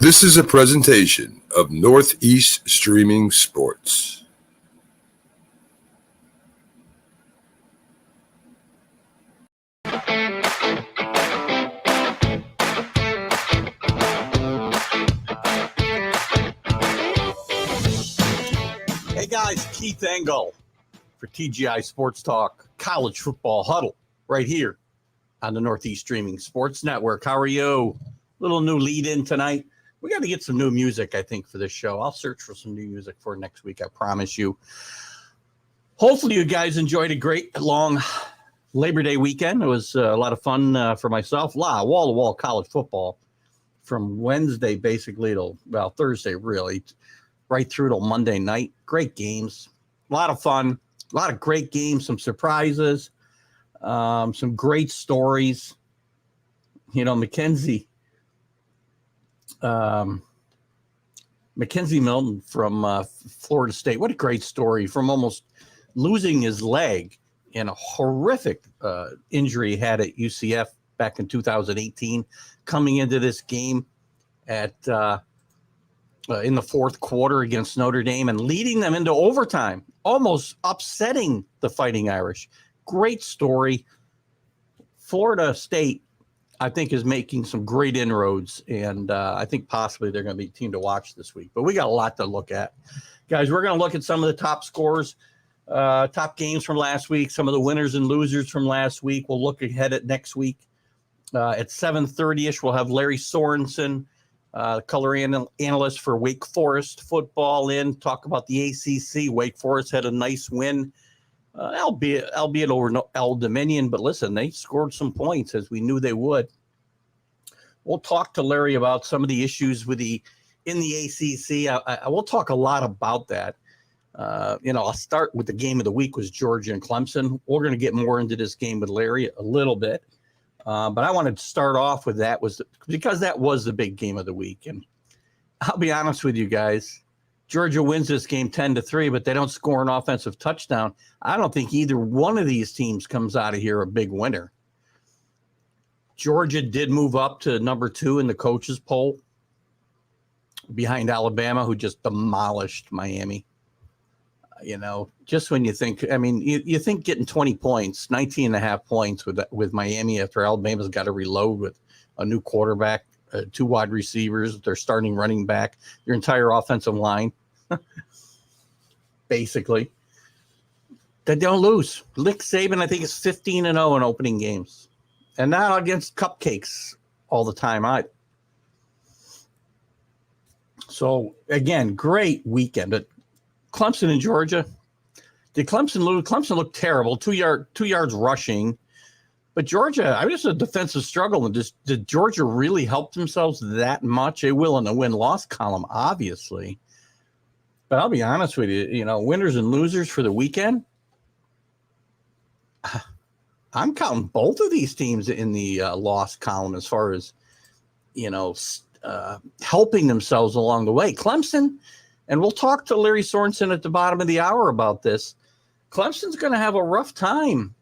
This is a presentation of Northeast Streaming Sports. Hey guys, Keith Engel for TGI Sports Talk, College Football Huddle, right here on the Northeast Streaming Sports Network. How are you? Little new lead in tonight. We got to get some new music, I think, for this show. I'll search for some new music for next week, I promise you. Hopefully you guys enjoyed a great long Labor Day weekend. It was a lot of fun for myself. Wall-to-wall college football from Wednesday basically till, Thursday really, right through till Monday night. Great games, a lot of fun, a lot of great games, some surprises, some great stories. You know, Mackenzie Milton from Florida State. What a great story, from almost losing his leg in a horrific injury he had at UCF back in 2018, coming into this game at in the fourth quarter against Notre Dame and leading them into overtime, almost upsetting the Fighting Irish. Great story. Florida State, I think, is making some great inroads, and I think possibly they're going to be a team to watch this week. But we got a lot to look at. Guys, we're going to look at some of the top scores, top games from last week, some of the winners and losers from last week. We'll look ahead at next week. At 7:30-ish, we'll have Lary Sorensen, color analyst for Wake Forest football, in, talk about the ACC. Wake Forest had a nice win, albeit over Old Dominion, but listen, they scored some points as we knew they would. We'll talk to Larry about some of the issues in the ACC. I will talk a lot about that. I'll start with the game of the week was Georgia and Clemson. We're going to get more into this game with Larry a little bit. But I wanted to start off with that because that was the big game of the week. And I'll be honest with you guys, Georgia wins this game 10-3, but they don't score an offensive touchdown. I don't think either one of these teams comes out of here a big winner. Georgia did move up to number 2 in the coaches poll behind Alabama, who just demolished Miami. Just when you think, you think getting 20 points, 19.5 points with Miami after Alabama's got to reload with a new quarterback, 2 wide receivers, their starting running back, your entire offensive line, basically. They don't lose. Nick Saban, I think, is 15-0 in opening games. And not against cupcakes all the time either. So, again, great weekend. But Clemson and Georgia. Did Clemson lose? Clemson looked terrible. 2 yards rushing. But Georgia, I mean, it's a defensive struggle. And did Georgia really help themselves that much? They will in the win-loss column, obviously. But I'll be honest with you, winners and losers for the weekend, I'm counting both of these teams in the loss column as far as, helping themselves along the way. Clemson, and we'll talk to Lary Sorensen at the bottom of the hour about this, Clemson's going to have a rough time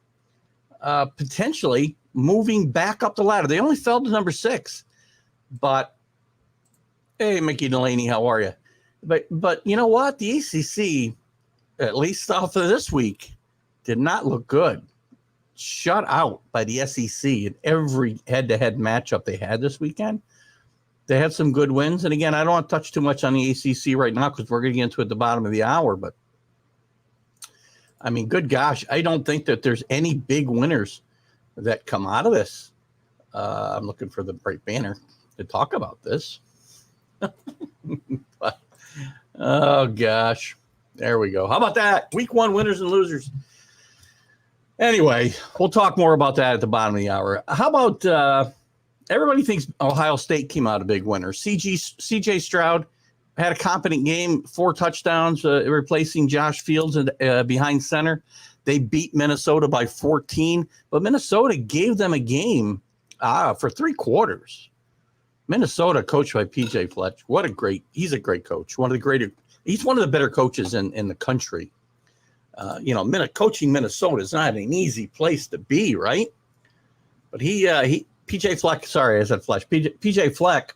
potentially moving back up the ladder. They only fell to number 6. But, hey, Mickey Delaney, how are you? But you know what? The ACC, at least off of this week, did not look good. Shut out by the SEC in every head-to-head matchup they had this weekend. They had some good wins. And again, I don't want to touch too much on the ACC right now because we're going to get into it at the bottom of the hour. But, I mean, good gosh, I don't think that there's any big winners that come out of this. I'm looking for the right banner to talk about this. But, oh, gosh. There we go. How about that? Week 1 winners and losers. Anyway, we'll talk more about that at the bottom of the hour. How about everybody thinks Ohio State came out a big winner. C.J. Stroud had a competent game, 4 touchdowns, replacing Josh Fields behind center. They beat Minnesota by 14, but Minnesota gave them a game for 3 quarters. Minnesota, coached by P.J. Fletch. He's a great coach. He's one of the better coaches in the country. Coaching Minnesota is not an easy place to be, right? But he PJ Fleck, sorry, I said Fletch. PJ Fleck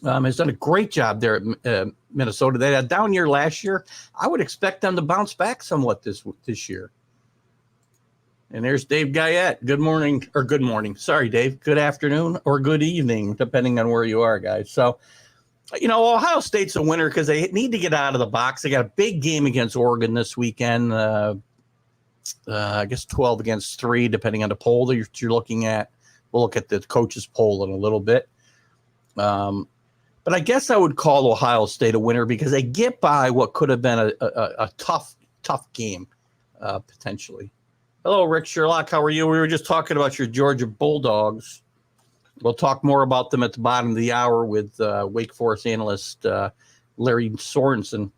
has done a great job there at Minnesota. They had a down year last year. I would expect them to bounce back somewhat this year. And there's Dave Guyette. Good morning, or good morning. Sorry, Dave. Good afternoon or good evening, depending on where you are, guys. So, Ohio State's a winner because they need to get out of the box. They got a big game against Oregon this weekend. I guess 12 against 3, depending on the poll that you're looking at. We'll look at the coaches' poll in a little bit. But I guess I would call Ohio State a winner because they get by what could have been a tough game, potentially. Hello, Rick Sherlock. How are you? We were just talking about your Georgia Bulldogs. We'll talk more about them at the bottom of the hour with Wake Forest analyst Lary Sorensen.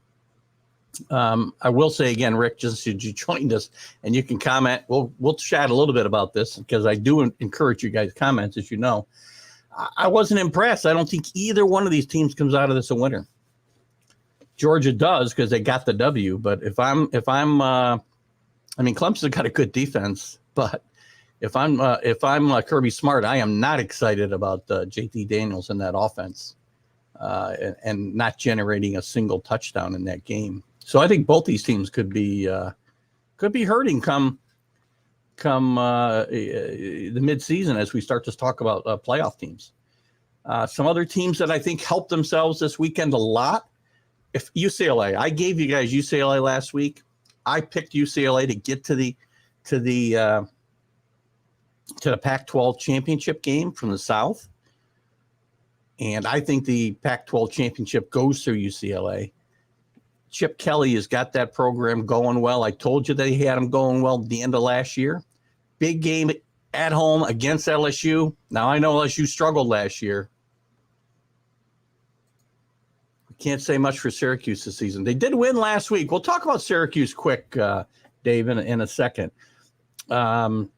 I will say again, Rick, just as you joined us, and you can comment. We'll chat a little bit about this because I do encourage you guys' comments, as you know. I wasn't impressed. I don't think either one of these teams comes out of this a winner. Georgia does because they got the W. But if I'm, Clemson got a good defense. But if I'm Kirby Smart, I am not excited about JT Daniels in that offense and not generating a single touchdown in that game. So I think both these teams could be hurting come the midseason as we start to talk about playoff teams. Some other teams that I think helped themselves this weekend a lot. If UCLA, I gave you guys UCLA last week. I picked UCLA to get to the Pac-12 championship game from the South, and I think the Pac-12 championship goes through UCLA. Chip Kelly has got that program going well. I told you that he had them going well at the end of last year. Big game at home against LSU. Now, I know LSU struggled last year. We can't say much for Syracuse this season. They did win last week. We'll talk about Syracuse quick, Dave, in a second. And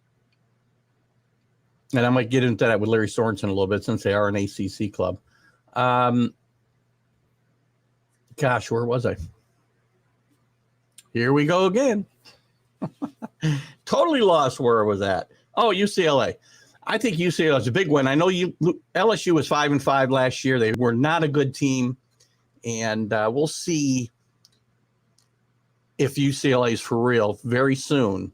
I might get into that with Larry Sorensen a little bit since they are an ACC club. Gosh, where was I? Here we go again. Totally lost where I was at. Oh, UCLA. I think UCLA is a big win. I know LSU was 5-5 last year. They were not a good team, and we'll see if UCLA is for real very soon.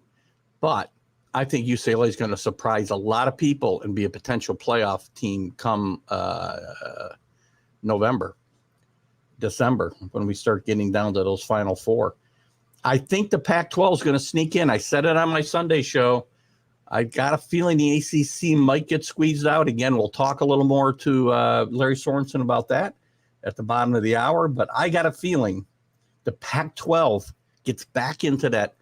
But I think UCLA is going to surprise a lot of people and be a potential playoff team come November, December, when we start getting down to those Final Four. I think the Pac-12 is going to sneak in. I said it on my Sunday show. I got a feeling the ACC might get squeezed out. Again, we'll talk a little more to Larry Sorensen about that at the bottom of the hour. But I got a feeling the Pac-12 gets back into that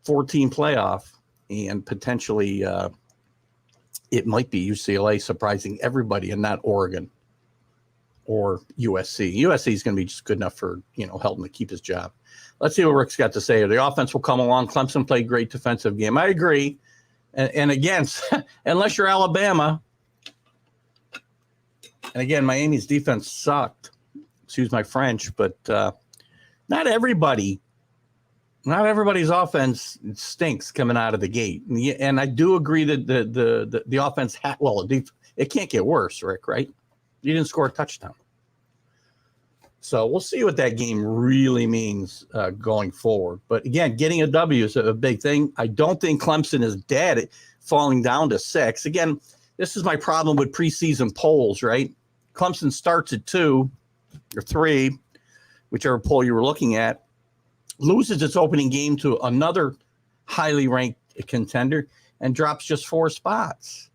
14 playoff, and potentially it might be UCLA surprising everybody and not Oregon or USC. USC is going to be just good enough for, Helton to keep his job. Let's see what Rick's got to say. The offense will come along. Clemson played great defensive game. I agree. And again, unless you're Alabama, and again, Miami's defense sucked. Excuse my French, but not everybody's offense stinks coming out of the gate. And I do agree that the offense it can't get worse, Rick, right? You didn't score a touchdown. So we'll see what that game really means going forward. But again, getting a W is a big thing. I don't think Clemson is dead, falling down to 6. Again, this is my problem with preseason polls, right? Clemson starts at 2 or 3, whichever poll you were looking at, loses its opening game to another highly ranked contender, and drops just 4 spots.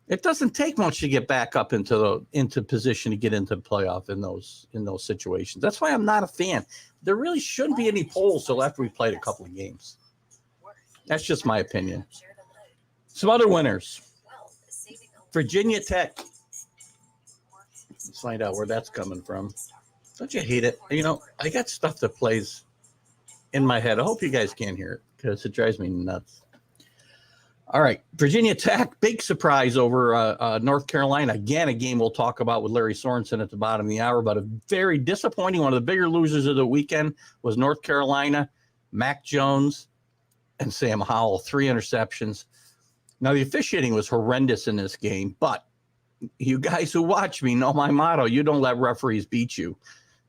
It doesn't take much to get back up into position to get into the playoff in those situations. That's why I'm not a fan. There really shouldn't be any polls till after we played a couple of games. That's just my opinion. Some other winners. Virginia Tech. Let's find out where that's coming from. Don't you hate it? I got stuff that plays in my head. I hope you guys can hear it because it drives me nuts. All right, Virginia Tech, big surprise over North Carolina. Again, a game we'll talk about with Larry Sorensen at the bottom of the hour, but a very disappointing one. Of the bigger losers of the weekend was North Carolina, Mac Jones, and Sam Howell, 3 interceptions. Now, the officiating was horrendous in this game, but You guys who watch me know my motto. You don't let referees beat you.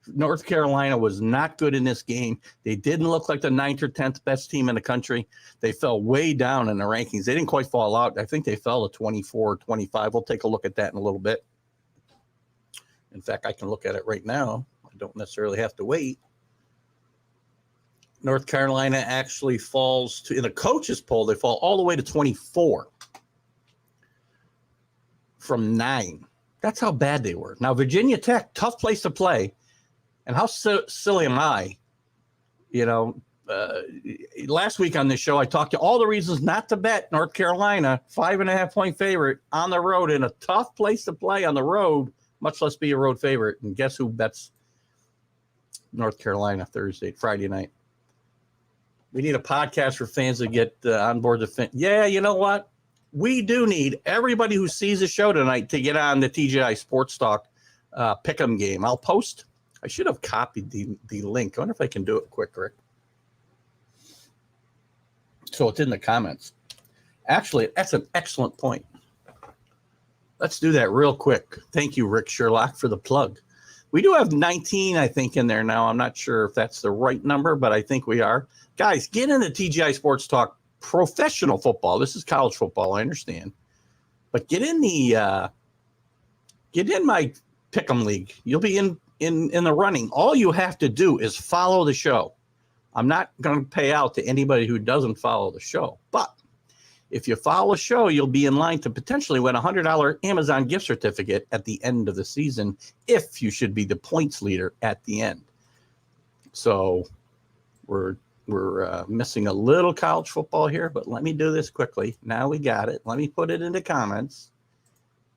North Carolina was not good in this game. They didn't look like the 9th or 10th best team in the country. They fell way down in the rankings. They didn't quite fall out. I think they fell to 24 or 25. We'll take a look at that in a little bit. In fact, I can look at it right now. I don't necessarily have to wait. North Carolina actually falls to, in the coaches poll, they fall all the way to 24 from 9. That's how bad they were. Now, Virginia Tech, tough place to play. And how silly am I? Last week on this show, I talked to all the reasons not to bet North Carolina, 5.5-point favorite on the road in a tough place to play on the road, much less be a road favorite. And guess who bets North Carolina Friday night? We need a podcast for fans to get on board the fin. Yeah, you know what? We do need everybody who sees the show tonight to get on the TGI Sports Talk pick'em game. I'll post. I should have copied the link. I wonder if I can do it quick, Rick. So it's in the comments. Actually, that's an excellent point. Let's do that real quick. Thank you, Rick Sherlock, for the plug. We do have 19, I think, in there now. I'm not sure if that's the right number, but I think we are. Guys, get into TGI Sports Talk professional football. This is college football, I understand. But get in my pick'em league. You'll be in the running. All you have to do is follow the show. I'm not going to pay out to anybody who doesn't follow the show. But if you follow the show, you'll be in line to potentially win a $100 Amazon gift certificate at the end of the season if you should be the points leader at the end. So we're missing a little college football here, but let me do this quickly. Now we got it. Let me put it into comments.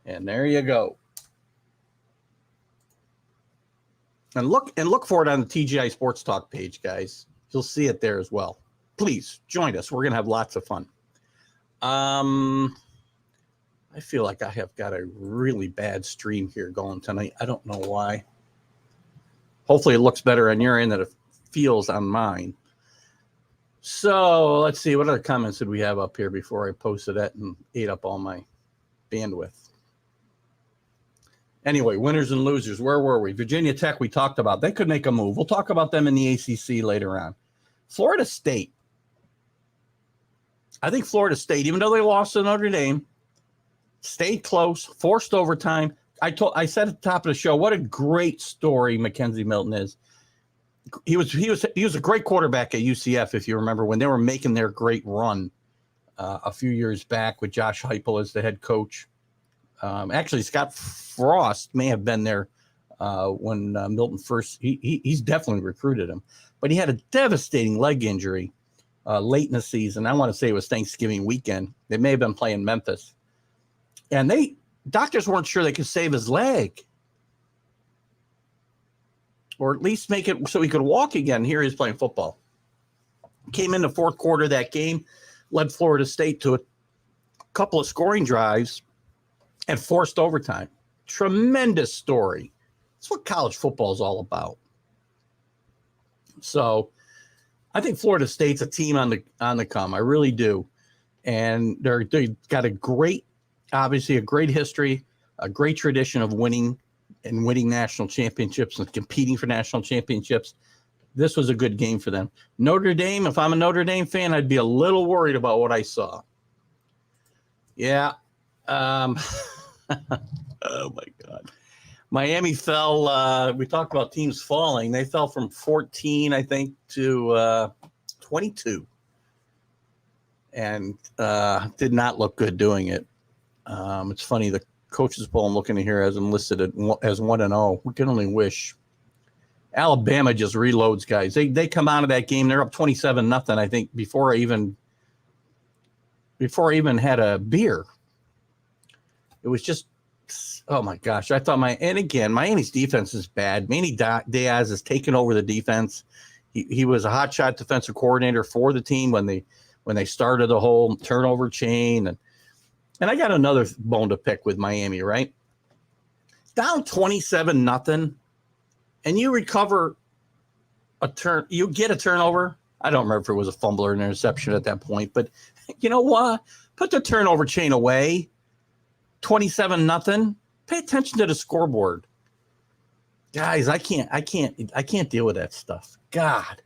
And there you go. And look for it on the TGI Sports Talk page, guys. You'll see it there as well. Please join us. We're going to have lots of fun. I feel like I have got a really bad stream here going tonight. I don't know why. Hopefully it looks better on your end than it feels on mine. So let's see. What other comments did we have up here before I posted that and ate up all my bandwidth? Anyway, winners and losers. Where were we? Virginia Tech, we talked about. They could make a move. We'll talk about them in the ACC later on. Florida State. I think Florida State, even though they lost to Notre Dame, stayed close, forced overtime. I said at the top of the show, what a great story Mackenzie Milton is. He was a great quarterback at UCF, if you remember, when they were making their great run a few years back with Josh Heupel as the head coach. Actually, Scott Frost may have been there when Milton first. He's definitely recruited him, but he had a devastating leg injury late in the season. I want to say it was Thanksgiving weekend. They may have been playing Memphis, and doctors weren't sure they could save his leg, or at least make it so he could walk again. Here he's playing football. Came in the fourth quarter of that game, led Florida State to a couple of scoring drives, and forced overtime. Tremendous story. That's what college football is all about. So I think Florida State's a team on the come. I really do. And they've got obviously a great history, a great tradition of winning national championships and competing for national championships. This was a good game for them. Notre Dame, if I'm a Notre Dame fan, I'd be a little worried about what I saw. Yeah. Oh my God. Miami fell. We talked about teams falling. They fell from 14, I think, to 22, and did not look good doing it. It's funny. The coaches poll I'm looking at here has them listed as 1-0. We can only wish. Alabama just reloads, guys. They come out of that game. They're up 27-0. I think before I even had a beer. It was just, oh my gosh! I thought Miami's defense is bad. Manny Diaz has taken over the defense. He was a hotshot defensive coordinator for the team when they started the whole turnover chain, and I got another bone to pick with Miami. Right, down 27-0, and you recover you get a turnover. I don't remember if it was a fumble or an interception at that point, but you know what? Put the turnover chain away. 27-0. Pay attention to the scoreboard. Guys, I can't deal with that stuff. God.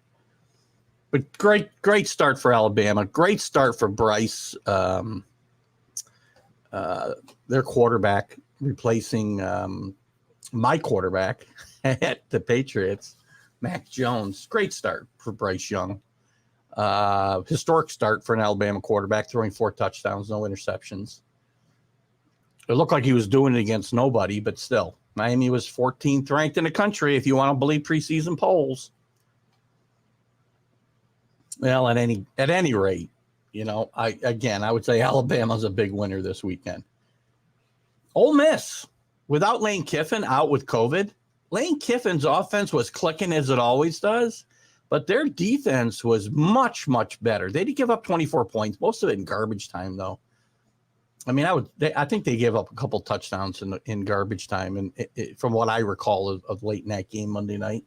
But great start for Alabama. Great start for Bryce, their quarterback, replacing my quarterback at the Patriots, Mac Jones. Great start for Bryce Young. Historic start for an Alabama quarterback, throwing 4 touchdowns, no interceptions. It looked like he was doing it against nobody, but still. Miami was 14th ranked in the country, if you want to believe preseason polls. Well, at any rate, I would say Alabama's a big winner this weekend. Ole Miss, without Lane Kiffin out with COVID, Lane Kiffin's offense was clicking as it always does, but their defense was much, much better. They did give up 24 points, most of it in garbage time, though. I mean, I think they gave up a couple touchdowns in garbage time, and from what I recall of late in that game Monday night.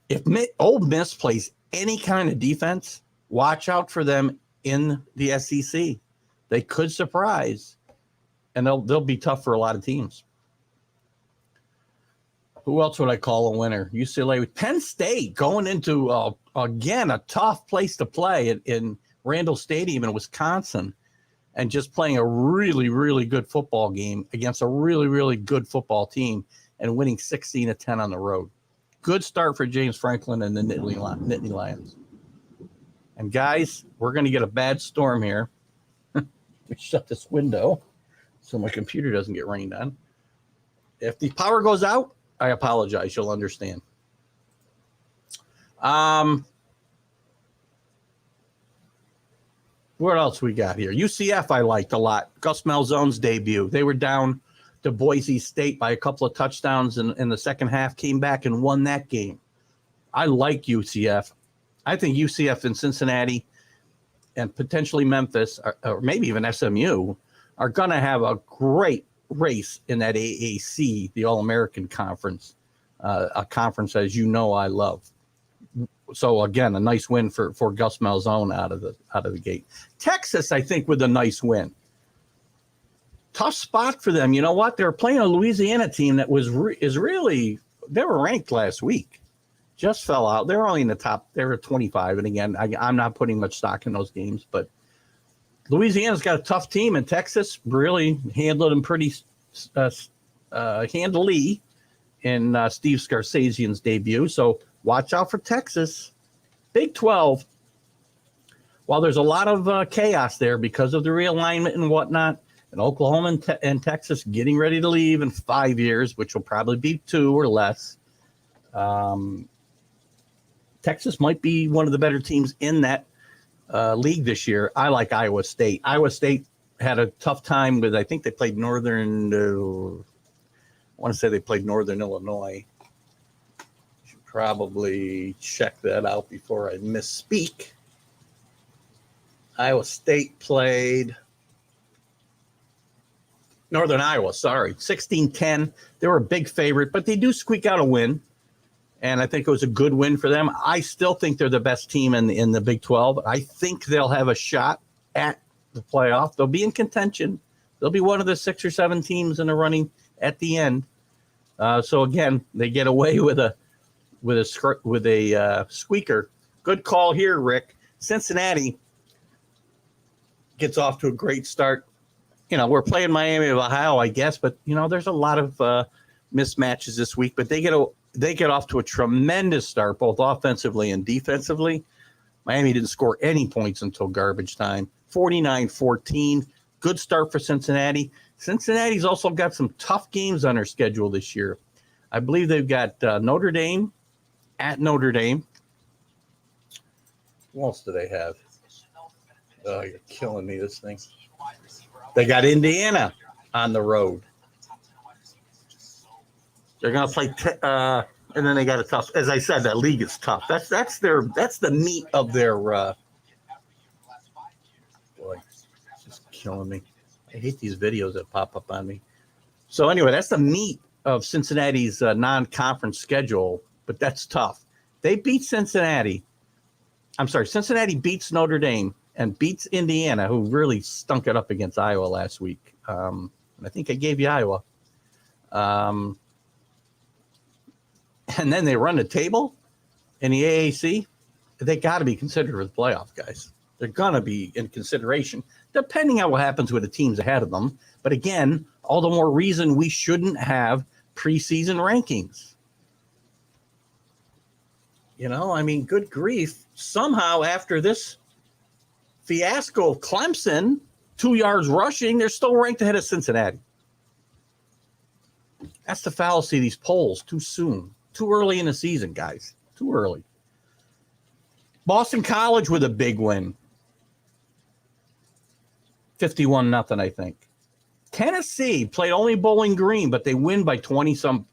If Ole Miss plays any kind of defense, watch out for them in the SEC. They could surprise, and they'll be tough for a lot of teams. Who else would I call a winner? UCLA with Penn State going into, again, a tough place to play in Randall Stadium in Wisconsin, and just playing a really, really good football game against a really, really good football team and winning 16-10 on the road. Good start for James Franklin and the Nittany Lions. And guys, we're going to get a bad storm here. Let me shut this window so my computer doesn't get rained on. If the power goes out, I apologize. You'll understand. What else we got here? UCF I liked a lot. Gus Malzahn's debut. They were down to Boise State by a couple of touchdowns in the second half, came back and won that game. I like UCF. I think UCF and Cincinnati and potentially Memphis, or maybe even SMU, are going to have a great race in that AAC, the All-American Conference, a conference, as you know, I love. So, again, a nice win for Gus Malzahn out of the gate. Texas, I think, with a nice win. Tough spot for them. You know what? They're playing a Louisiana team that is really – they were ranked last week. Just fell out. They're only in the top – they were 25. And, again, I'm not putting much stock in those games. But Louisiana's got a tough team, and Texas really handled them pretty handily in Steve Scarsazian's debut. So, watch out for Texas. Big 12. While there's a lot of chaos there because of the realignment and whatnot, and Oklahoma and Texas getting ready to leave in 5 years, which will probably be 2 or less. Texas might be one of the better teams in that league this year. I like Iowa State. Iowa State had a tough time with, I think they played Northern Illinois. Should probably check that out before I misspeak. Iowa State played Northern Iowa, 16-10. They were a big favorite, but they do squeak out a win. And I think it was a good win for them. I still think they're the best team in the Big 12. I think they'll have a shot at the playoff. They'll be in contention. They'll be one of the 6 or 7 teams in the running at the end. So again, they get away with a squeaker. Good call here, Rick. Cincinnati gets off to a great start. We're playing Miami of Ohio, I guess, but there's a lot of mismatches this week. But they get off to a tremendous start, both offensively and defensively. Miami didn't score any points until garbage time. 49-14. Good start for Cincinnati. Cincinnati's also got some tough games on their schedule this year. I believe they've got Notre Dame at Notre Dame. What else do they have? Oh, you're killing me, this thing. They got Indiana on the road. They're going to play, and then they got a tough. As I said, that league is tough. That's the meat of their. Boy, it's just killing me. I hate these videos that pop up on me. So anyway, that's the meat of Cincinnati's non-conference schedule, but that's tough. They beat Cincinnati. I'm sorry, Cincinnati beats Notre Dame and beats Indiana, who really stunk it up against Iowa last week. And I think I gave you Iowa. And then they run the table in the AAC. They got to be considered for the playoff, guys. They're going to be in consideration, depending on what happens with the teams ahead of them. But again, all the more reason we shouldn't have preseason rankings. You know, I mean, good grief. Somehow after this fiasco of Clemson, 2 yards rushing, they're still ranked ahead of Cincinnati. That's the fallacy of these polls. Too soon. Too early in the season, guys. Too early. Boston College with a big win. 51-0, I think. Tennessee played only Bowling Green, but they win by 20-some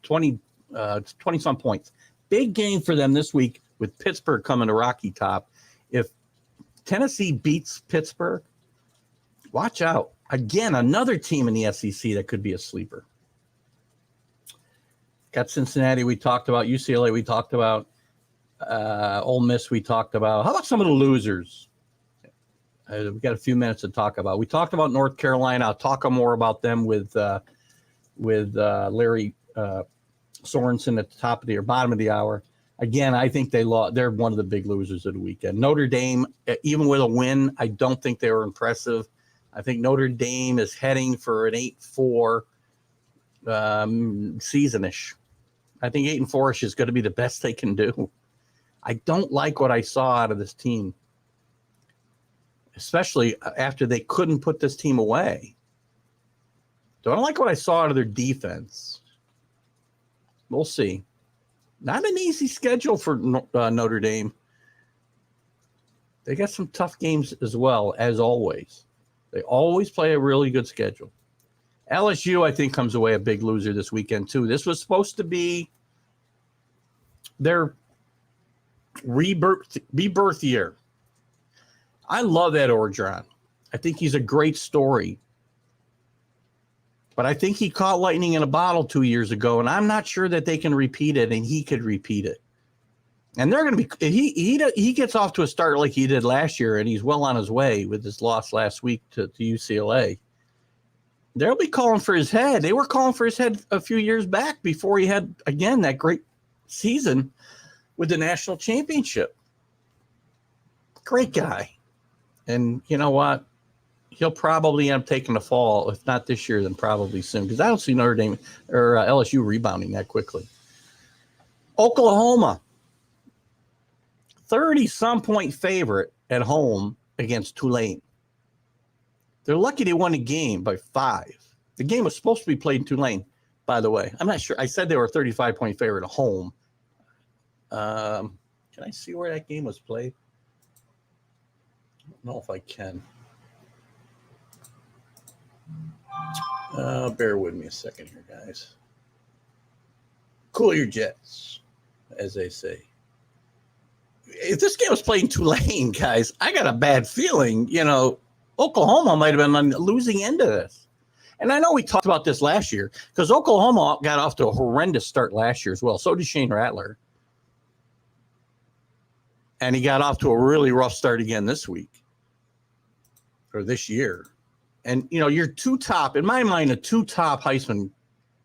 points. Big game for them this week with Pittsburgh coming to Rocky Top. If Tennessee beats Pittsburgh, watch out. Again, another team in the SEC that could be a sleeper. Got Cincinnati we talked about, UCLA we talked about, Ole Miss we talked about. How about some of the losers? We've got a few minutes to talk about. We talked about North Carolina. I'll talk more about them with Lary Sorensen at the top of the bottom of the hour. Again, I think they lost. They're one of the big losers of the weekend. Notre Dame, even with a win, I don't think they were impressive. I think Notre Dame is heading for an 8-4 season-ish. I think 8-4-ish is going to be the best they can do. I don't like what I saw out of this team, especially after they couldn't put this team away. Don't like what I saw out of their defense. We'll see. Not an easy schedule for Notre Dame. They got some tough games as well, as always. They always play a really good schedule. LSU, I think, comes away a big loser this weekend, too. This was supposed to be their rebirth year. I love Ed Orgeron. I think he's a great story. But I think he caught lightning in a bottle 2 years ago, and I'm not sure that they can repeat it, and he could repeat it. And they're going to be he gets off to a start like he did last year, and he's well on his way with his loss last week to UCLA. They'll be calling for his head. They were calling for his head a few years back before he had, again, that great season with the national championship. Great guy. And you know what? He'll probably end up taking the fall, if not this year, then probably soon. Because I don't see Notre Dame or LSU rebounding that quickly. Oklahoma, 30-some point favorite at home against Tulane. They're lucky they won the game by 5. The game was supposed to be played in Tulane, by the way. I'm not sure. I said they were a 35-point favorite at home. Can I see where that game was played? I don't know if I can. Bear with me a second here, guys. Cool your jets, as they say. If this game was played in Tulane, guys, I got a bad feeling, Oklahoma might have been on the losing end of this. And I know we talked about this last year because Oklahoma got off to a horrendous start last year as well. So did Shane Rattler. And he got off to a really rough start again this week or this year. And, your two top, in my mind, the two top Heisman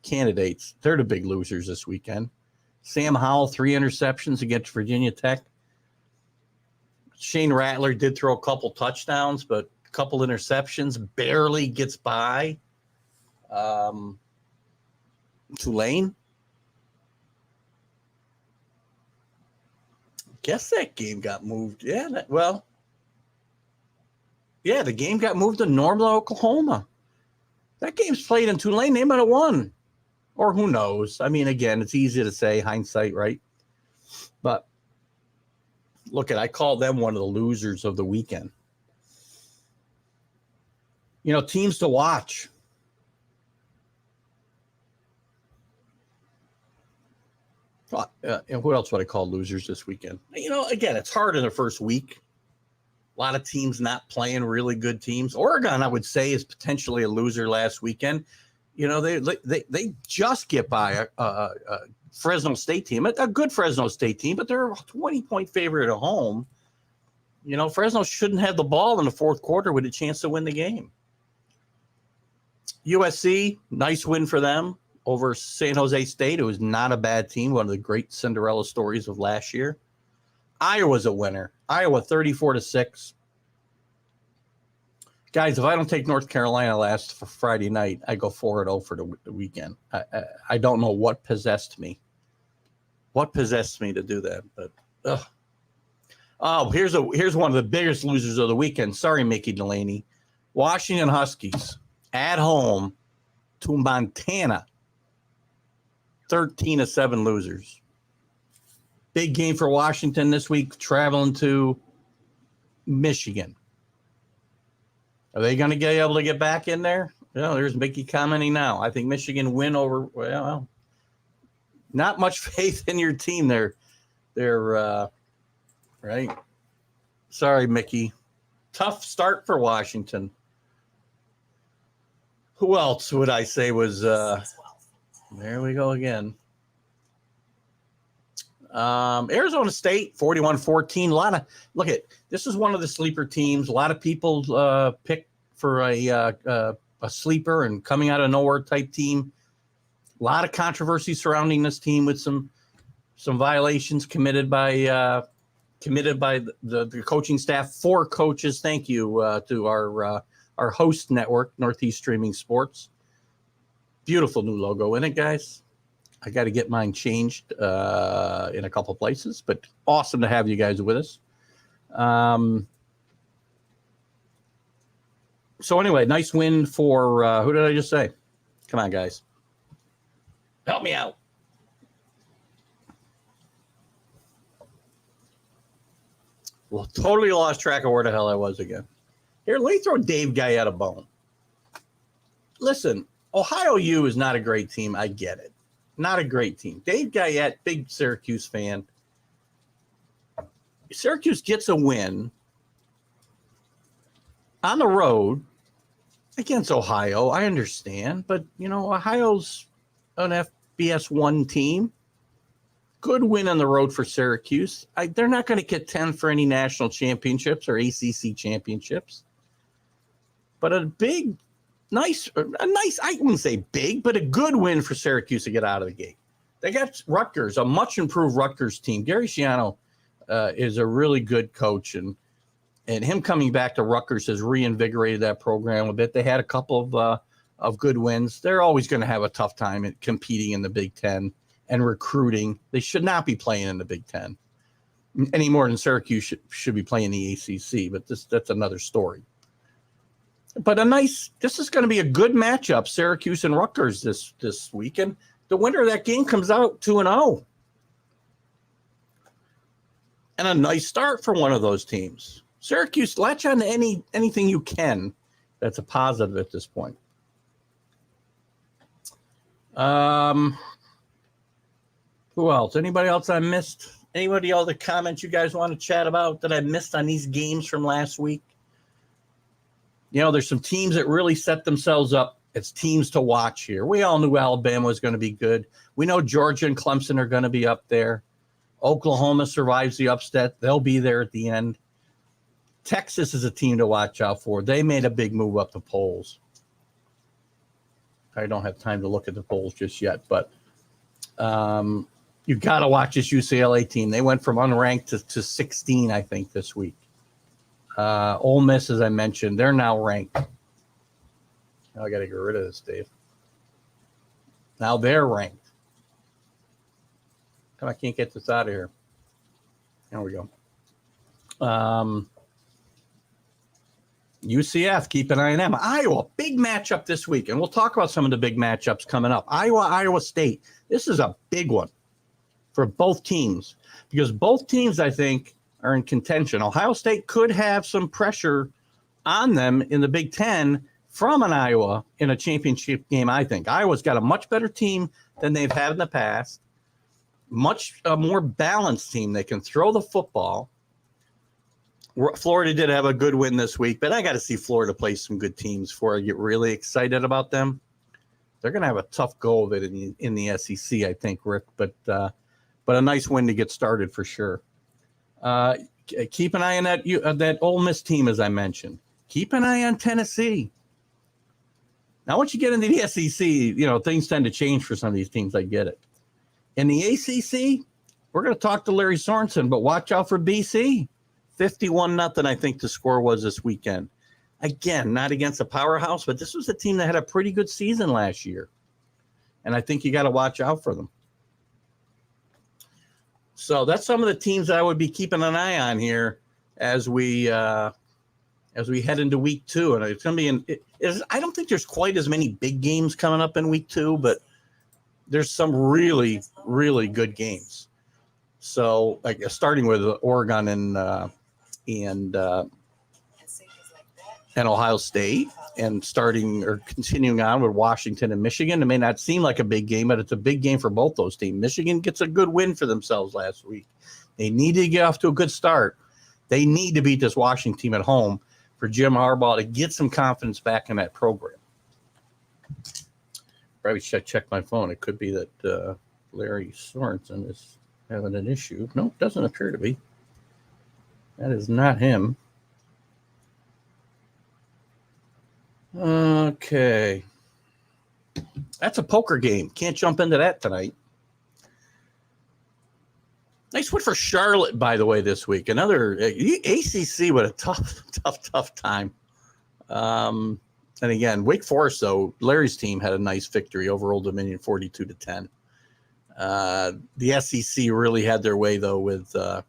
candidates, they're the big losers this weekend. Sam Howell, 3 interceptions against Virginia Tech. Shane Rattler did throw a couple touchdowns, but a couple interceptions, barely gets by. Tulane. Guess that game got moved. Yeah, the game got moved to Norman, Oklahoma. That game's played in Tulane. They might have won. Or who knows? I mean, again, it's easy to say, hindsight, right? But look, I call them one of the losers of the weekend. Teams to watch. And what else would I call losers this weekend? Again, it's hard in the first week. A lot of teams not playing really good teams. Oregon, I would say, is potentially a loser last weekend. They just get by a Fresno State team, a good Fresno State team, but they're a 20-point favorite at home. Fresno shouldn't have the ball in the fourth quarter with a chance to win the game. USC, nice win for them over San Jose State. It was not a bad team, one of the great Cinderella stories of last year. Iowa's a winner. Iowa 34-6. Guys, if I don't take North Carolina last for Friday night, I go 4-0 for the weekend. I don't know what possessed me. What possessed me to do that? But oh, here's one of the biggest losers of the weekend. Sorry, Mickey Delaney. Washington Huskies at home to Montana. 13-7 losers. Big game for Washington this week, traveling to Michigan. Are they going to be able to get back in there? Well, there's Mickey commenting now. I think Michigan win over, well, not much faith in your team there. They're right. Sorry, Mickey. Tough start for Washington. Who else would I say was, there we go again. Arizona State, 41-14. This is one of the sleeper teams. A lot of people pick for a sleeper and coming out of nowhere type team. A lot of controversy surrounding this team with some violations committed by the coaching staff. 4 coaches. Thank you to our host network, Northeast Streaming Sports. Beautiful new logo in it, guys. I got to get mine changed in a couple places, but awesome to have you guys with us. So anyway, nice win for who did I just say? Come on, guys. Help me out. Well, totally lost track of where the hell I was again. Here, let me throw Dave Guyette a bone. Listen, Ohio U is not a great team. I get it. Not a great team. Dave Guyette, big Syracuse fan. Syracuse gets a win on the road against Ohio. I understand, but, Ohio's an FBS 1 team. Good win on the road for Syracuse. They're not going to get 10 for any national championships or ACC championships. But a nice, I wouldn't say big, but a good win for Syracuse to get out of the gate. They got Rutgers, a much improved Rutgers team. Gary Schiano is a really good coach, and him coming back to Rutgers has reinvigorated that program a bit. They had a couple of good wins. They're always going to have a tough time at competing in the Big Ten and recruiting. They should not be playing in the Big Ten any more than Syracuse should be playing the ACC, but that's another story. But this is going to be a good matchup, Syracuse and Rutgers this weekend. The winner of that game comes out 2-0. And a nice start for one of those teams. Syracuse, latch on to anything you can that's a positive at this point. Who else? Anybody else I missed? Anybody other comments you guys want to chat about that I missed on these games from last week? There's some teams that really set themselves up as teams to watch here. We all knew Alabama was going to be good. We know Georgia and Clemson are going to be up there. Oklahoma survives the upset. They'll be there at the end. Texas is a team to watch out for. They made a big move up the polls. I don't have time to look at the polls just yet, but you've got to watch this UCLA team. They went from unranked to 16, I think, this week. Ole Miss, as I mentioned, they're now ranked. Now I got to get rid of this, Dave. Now they're ranked. I can't get this out of here. There we go. UCF, keep an eye on them. Iowa, big matchup this week. And we'll talk about some of the big matchups coming up. Iowa State. This is a big one for both teams because both teams, I think, are in contention. Ohio State could have some pressure on them in the Big Ten from an Iowa in a championship game, I think. Iowa's got a much better team than they've had in the past. Much more balanced team. They can throw the football. Florida did have a good win this week, but I got to see Florida play some good teams before I get really excited about them. They're going to have a tough go of it in the SEC, I think, Rick, but a nice win to get started for sure. Keep an eye on that Ole Miss team, as I mentioned. Keep an eye on Tennessee. Now, once you get into the SEC, things tend to change for some of these teams. I get it. In the ACC, we're going to talk to Lary Sorensen, but watch out for BC. 51-0, I think the score was this weekend. Again, not against a powerhouse, but this was a team that had a pretty good season last year. And I think you got to watch out for them. So that's some of the teams that I would be keeping an eye on here as we head into week 2. And it's going to be I don't think there's quite as many big games coming up in week 2, but there's some really, really good games. So starting with Oregon and Ohio State, and continuing on with Washington and Michigan. It may not seem like a big game, but it's a big game for both those teams. Michigan gets a good win for themselves last week. They need to get off to a good start. They need to beat this Washington team at home for Jim Harbaugh to get some confidence back in that program. Probably should check my phone. It could be that Lary Sorensen is having an issue. No, it doesn't appear to be. That is not him. Okay. That's a poker game. Can't jump into that tonight. Nice win for Charlotte, by the way, this week. Another ACC with a tough time. And again, Wake Forest, though, Larry's team had a nice victory over Old Dominion, 42-10. The SEC really had their way, though, with the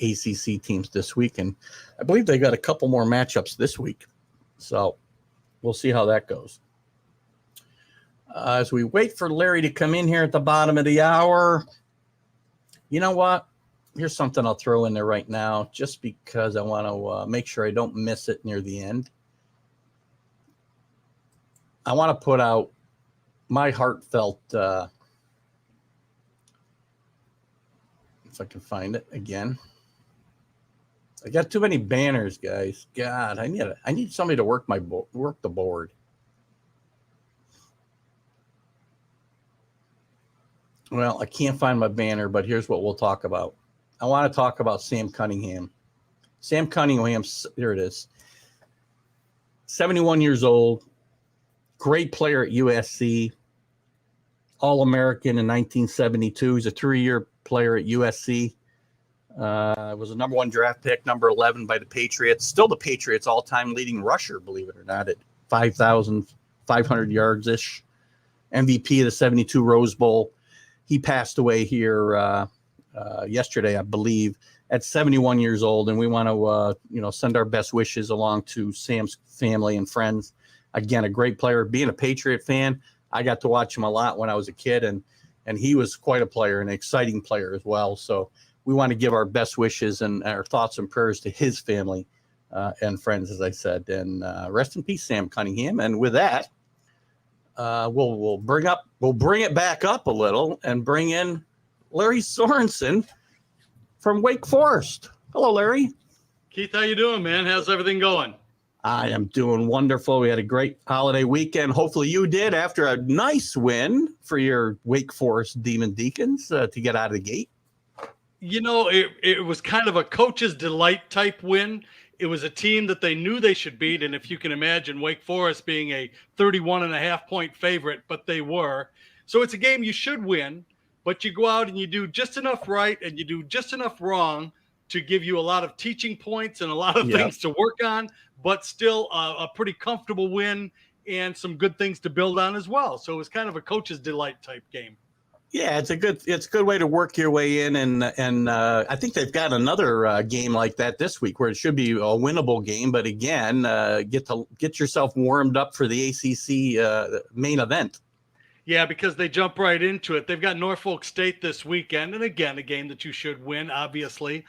ACC teams this week, and I believe they got a couple more matchups this week, so we'll see how that goes. As we wait for Larry to come in here at the bottom of the hour, you know what? Here's something I'll throw in there right now, just because I want to make sure I don't miss it near the end. I want to put out my heartfelt if I can find it again. I got too many banners, guys. God, I need somebody to work the board. Well, I can't find my banner, but here's what we'll talk about. I want to talk about Sam Cunningham. Sam Cunningham, here it is. 71 years old, great player at USC, All-American in 1972. He's a 3-year player at USC. Was a number 1 draft pick, number 11 by the Patriots. Still the Patriots' all-time leading rusher, believe it or not, at 5,500 yards-ish. MVP of the 72 Rose Bowl. He passed away here yesterday, I believe, at 71 years old. And we want to, send our best wishes along to Sam's family and friends. Again, a great player. Being a Patriot fan, I got to watch him a lot when I was a kid, and he was quite a player, an exciting player as well. So we want to give our best wishes and our thoughts and prayers to his family and friends, as I said. And rest in peace, Sam Cunningham. And with that, we'll bring it back up a little and bring in Lary Sorensen from Wake Forest. Hello, Larry. Keith, how you doing, man? How's everything going? I am doing wonderful. We had a great holiday weekend. Hopefully you did, after a nice win for your Wake Forest Demon Deacons to get out of the gate. It was kind of a coach's delight type win. It was a team that they knew they should beat. And if you can imagine Wake Forest being a 31.5-point favorite, but they were. So it's a game you should win, but you go out and you do just enough right and you do just enough wrong to give you a lot of teaching points and a lot of things to work on, but still a pretty comfortable win and some good things to build on as well. So it was kind of a coach's delight type game. Yeah, it's a good way to work your way in, and I think they've got another game like that this week where it should be a winnable game. But again, get yourself warmed up for the ACC main event. Yeah, because they jump right into it. They've got Norfolk State this weekend, and again, a game that you should win, obviously.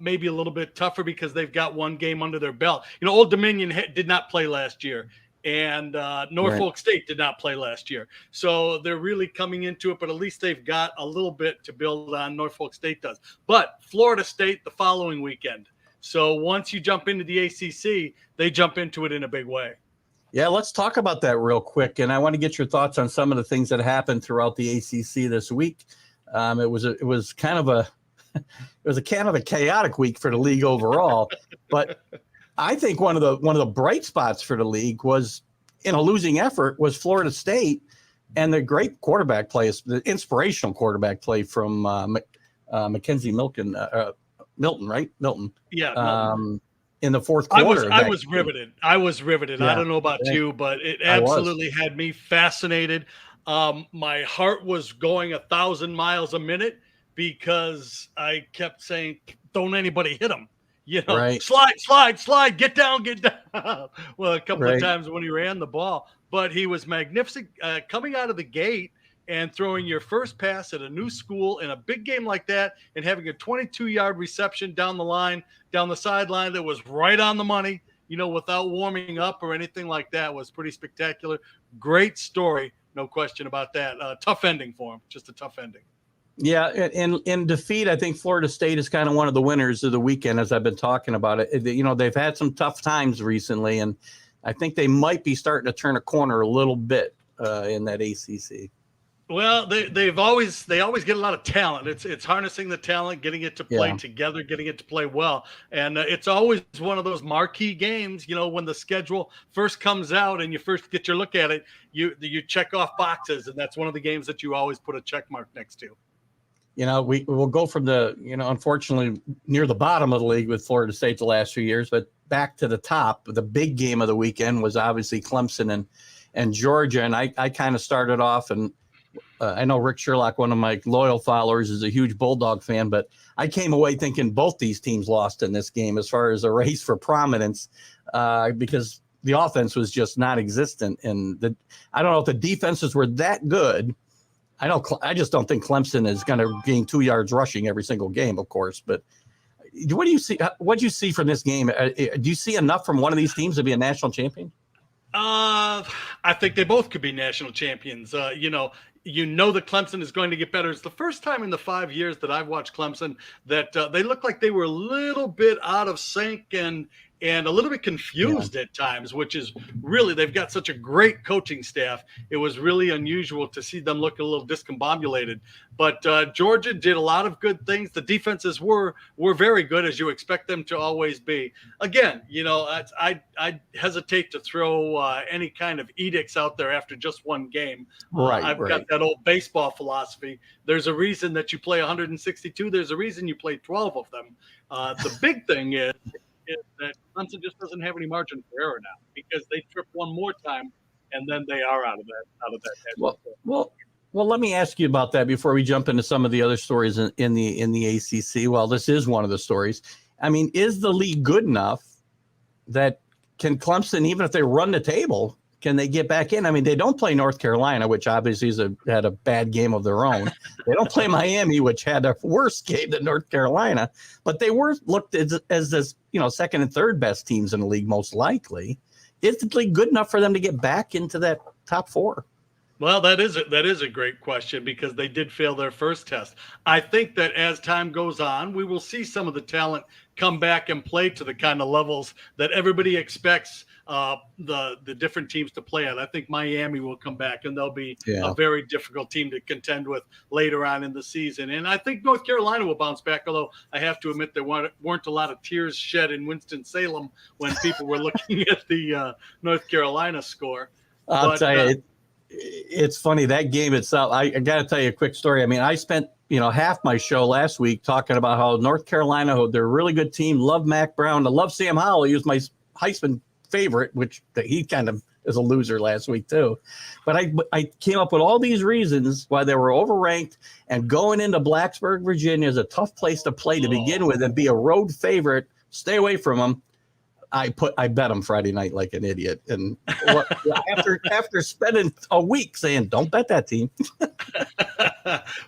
Maybe a little bit tougher because they've got one game under their belt. Old Dominion did not play last year, and Norfolk State did not play last year. So they're really coming into it, but at least they've got a little bit to build on. Norfolk State does. But Florida State the following weekend. So once you jump into the ACC, they jump into it in a big way. Yeah, let's talk about that real quick. And I want to get your thoughts on some of the things that happened throughout the ACC this week. It was kind of a chaotic week for the league overall, but I think one of the bright spots for the league was in a losing effort was Florida State and the great quarterback play, the inspirational quarterback play from Mackenzie Milton, right? Milton. Yeah. Milton. In the fourth quarter. I was riveted. I don't know about you, but it absolutely had me fascinated. My heart was going 1,000 miles a minute because I kept saying, "Don't anybody hit him." Right. Slide, get down. Well, a couple of times when he ran the ball, but he was magnificent coming out of the gate and throwing your first pass at a new school in a big game like that and having a 22-yard reception down the sideline that was right on the money, without warming up or anything like that was pretty spectacular. Great story. No question about that. Tough ending for him. Just a tough ending. Yeah, in defeat, I think Florida State is kind of one of the winners of the weekend, as I've been talking about it. They've had some tough times recently, and I think they might be starting to turn a corner a little bit in that ACC. Well, they always get a lot of talent. It's harnessing the talent, getting it to play together, getting it to play well, and it's always one of those marquee games. When the schedule first comes out and you first get your look at it, you check off boxes, and that's one of the games that you always put a check mark next to. We will go from the, unfortunately near the bottom of the league with Florida State the last few years, but back to the top. The big game of the weekend was obviously Clemson and Georgia. And I kind of started off, and I know Rick Sherlock, one of my loyal followers, is a huge Bulldog fan, but I came away thinking both these teams lost in this game as far as a race for prominence because the offense was just non-existent. And I don't know if the defenses were that good. I just don't think Clemson is going to gain 2 yards rushing every single game, of course. But what do you see? What do you see from this game? Do you see enough from one of these teams to be a national champion? I think they both could be national champions. That Clemson is going to get better. It's the first time in the 5 years that I've watched Clemson that they look like they were a little bit out of sync and a little bit confused at times, which is really, they've got such a great coaching staff. It was really unusual to see them look a little discombobulated. But Georgia did a lot of good things. The defenses were very good, as you expect them to always be. Again, I hesitate to throw any kind of edicts out there after just one game. I've got that old baseball philosophy. There's a reason that you play 162. There's a reason you play 12 of them. The big thing is that Clemson just doesn't have any margin for error now because they trip one more time and then they are out of that. Well, let me ask you about that before we jump into some of the other stories in the ACC. Well, this is one of the stories. I mean, is the league good enough that can Clemson, even if they run the table, can they get back in? I mean, they don't play North Carolina, which obviously had a bad game of their own. They don't play Miami, which had a worse game than North Carolina. But they were looked as the second and third best teams in the league, most likely. Is the league good enough for them to get back into that top four? Well, that is a great question because they did fail their first test. I think that as time goes on, we will see some of the talent come back and play to the kind of levels that everybody expects the different teams to play at. I think Miami will come back and they'll be a very difficult team to contend with later on in the season. And I think North Carolina will bounce back, although I have to admit there weren't a lot of tears shed in Winston-Salem when people were looking at the North Carolina score. I'll tell you, it's funny, that game itself. I got to tell you a quick story. I mean, I spent half my show last week talking about how North Carolina, they're a really good team. Love Mac Brown. I love Sam Howell. He was my Heisman favorite, which he kind of is a loser last week too. But I came up with all these reasons why they were overranked, and going into Blacksburg, Virginia is a tough place to play to begin with and be a road favorite. Stay away from them. I bet them Friday night like an idiot. And after spending a week saying, don't bet that team.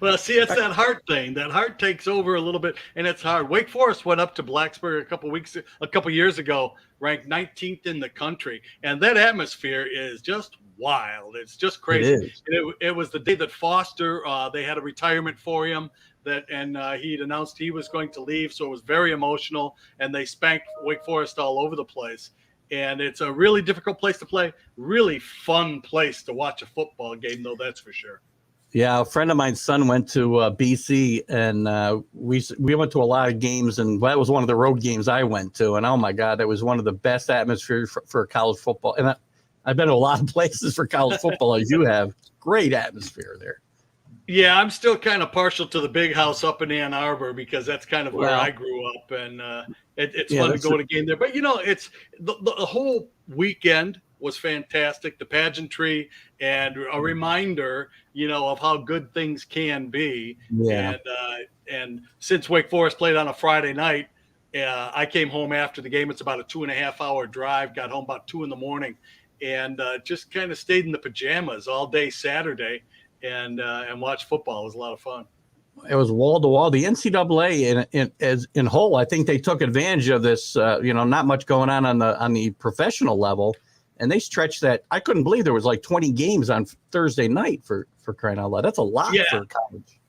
Well, see, it's that heart thing. That heart takes over a little bit, and it's hard. Wake Forest went up to Blacksburg a couple years ago, ranked 19th in the country, and that atmosphere is just wild. It's just crazy. It was the day that Foster, they had a retirement for him, and he'd announced he was going to leave, so it was very emotional, and they spanked Wake Forest all over the place. And it's a really difficult place to play, really fun place to watch a football game, though, that's for sure. Yeah, a friend of mine's son went to BC, and we went to a lot of games, and that was one of the road games I went to, and oh my God, that was one of the best atmospheres for college football. And I've been to a lot of places for college football, as you have. Great atmosphere there. Yeah, I'm still kind of partial to the big house up in Ann Arbor because that's kind of where Well, I grew up, and it's yeah, fun to go to a game there. But it's the whole weekend was fantastic. The pageantry and a reminder, of how good things can be. yeah, And since Wake Forest played on a Friday night, I came home after the game. It's about a 2.5 hour drive. Got home about 2 in the morning, and just kind of stayed in the pajamas all day Saturday and watch football. It was a lot of fun. it was wall to wall. The NCAA in whole, I think they took advantage of this. Not much going on the professional level, and they stretched that. I couldn't believe there was like 20 games on Thursday night for crying out loud. That's a lot for college.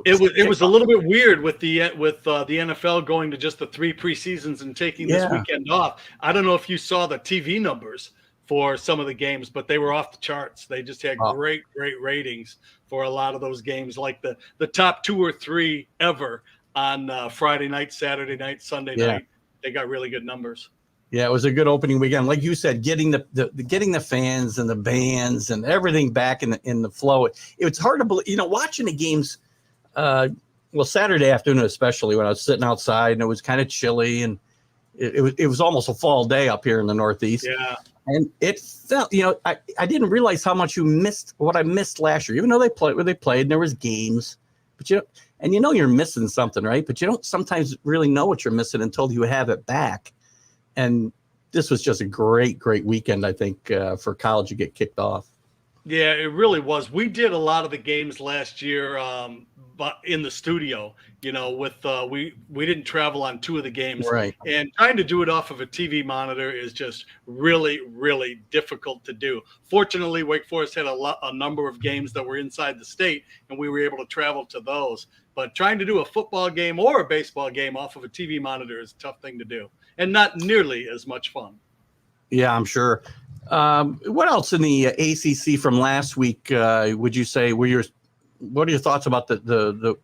It was a little bit weird with the NFL going to just the 3 preseasons and taking this weekend off. I don't know if you saw the TV numbers for some of the games, but they were off the charts. They just had great ratings for a lot of those games, like the top 2 or 3 ever on Friday night, Saturday night, Sunday night. They got really good numbers. Yeah, it was a good opening weekend. Like you said, getting the fans and the bands and everything back in the flow. It's hard to believe, watching the games. Saturday afternoon, especially when I was sitting outside and it was kind of chilly, and it was almost a fall day up here in the Northeast. Yeah. And it felt, I didn't realize how much what I missed last year, even though they played and there was games, but you're missing something, right? But you don't sometimes really know what you're missing until you have it back. And this was just a great weekend, I think, for college to get kicked off. Yeah, it really was. We did a lot of the games last year, but in the studio, with we didn't travel on 2 of the games, right? And trying to do it off of a TV monitor is just really, really difficult to do. Fortunately, Wake Forest had a number of games that were inside the state, and we were able to travel to those. But trying to do a football game or a baseball game off of a TV monitor is a tough thing to do, and not nearly as much fun. Yeah, I'm sure. What else in the ACC from last week would you say what are your thoughts about the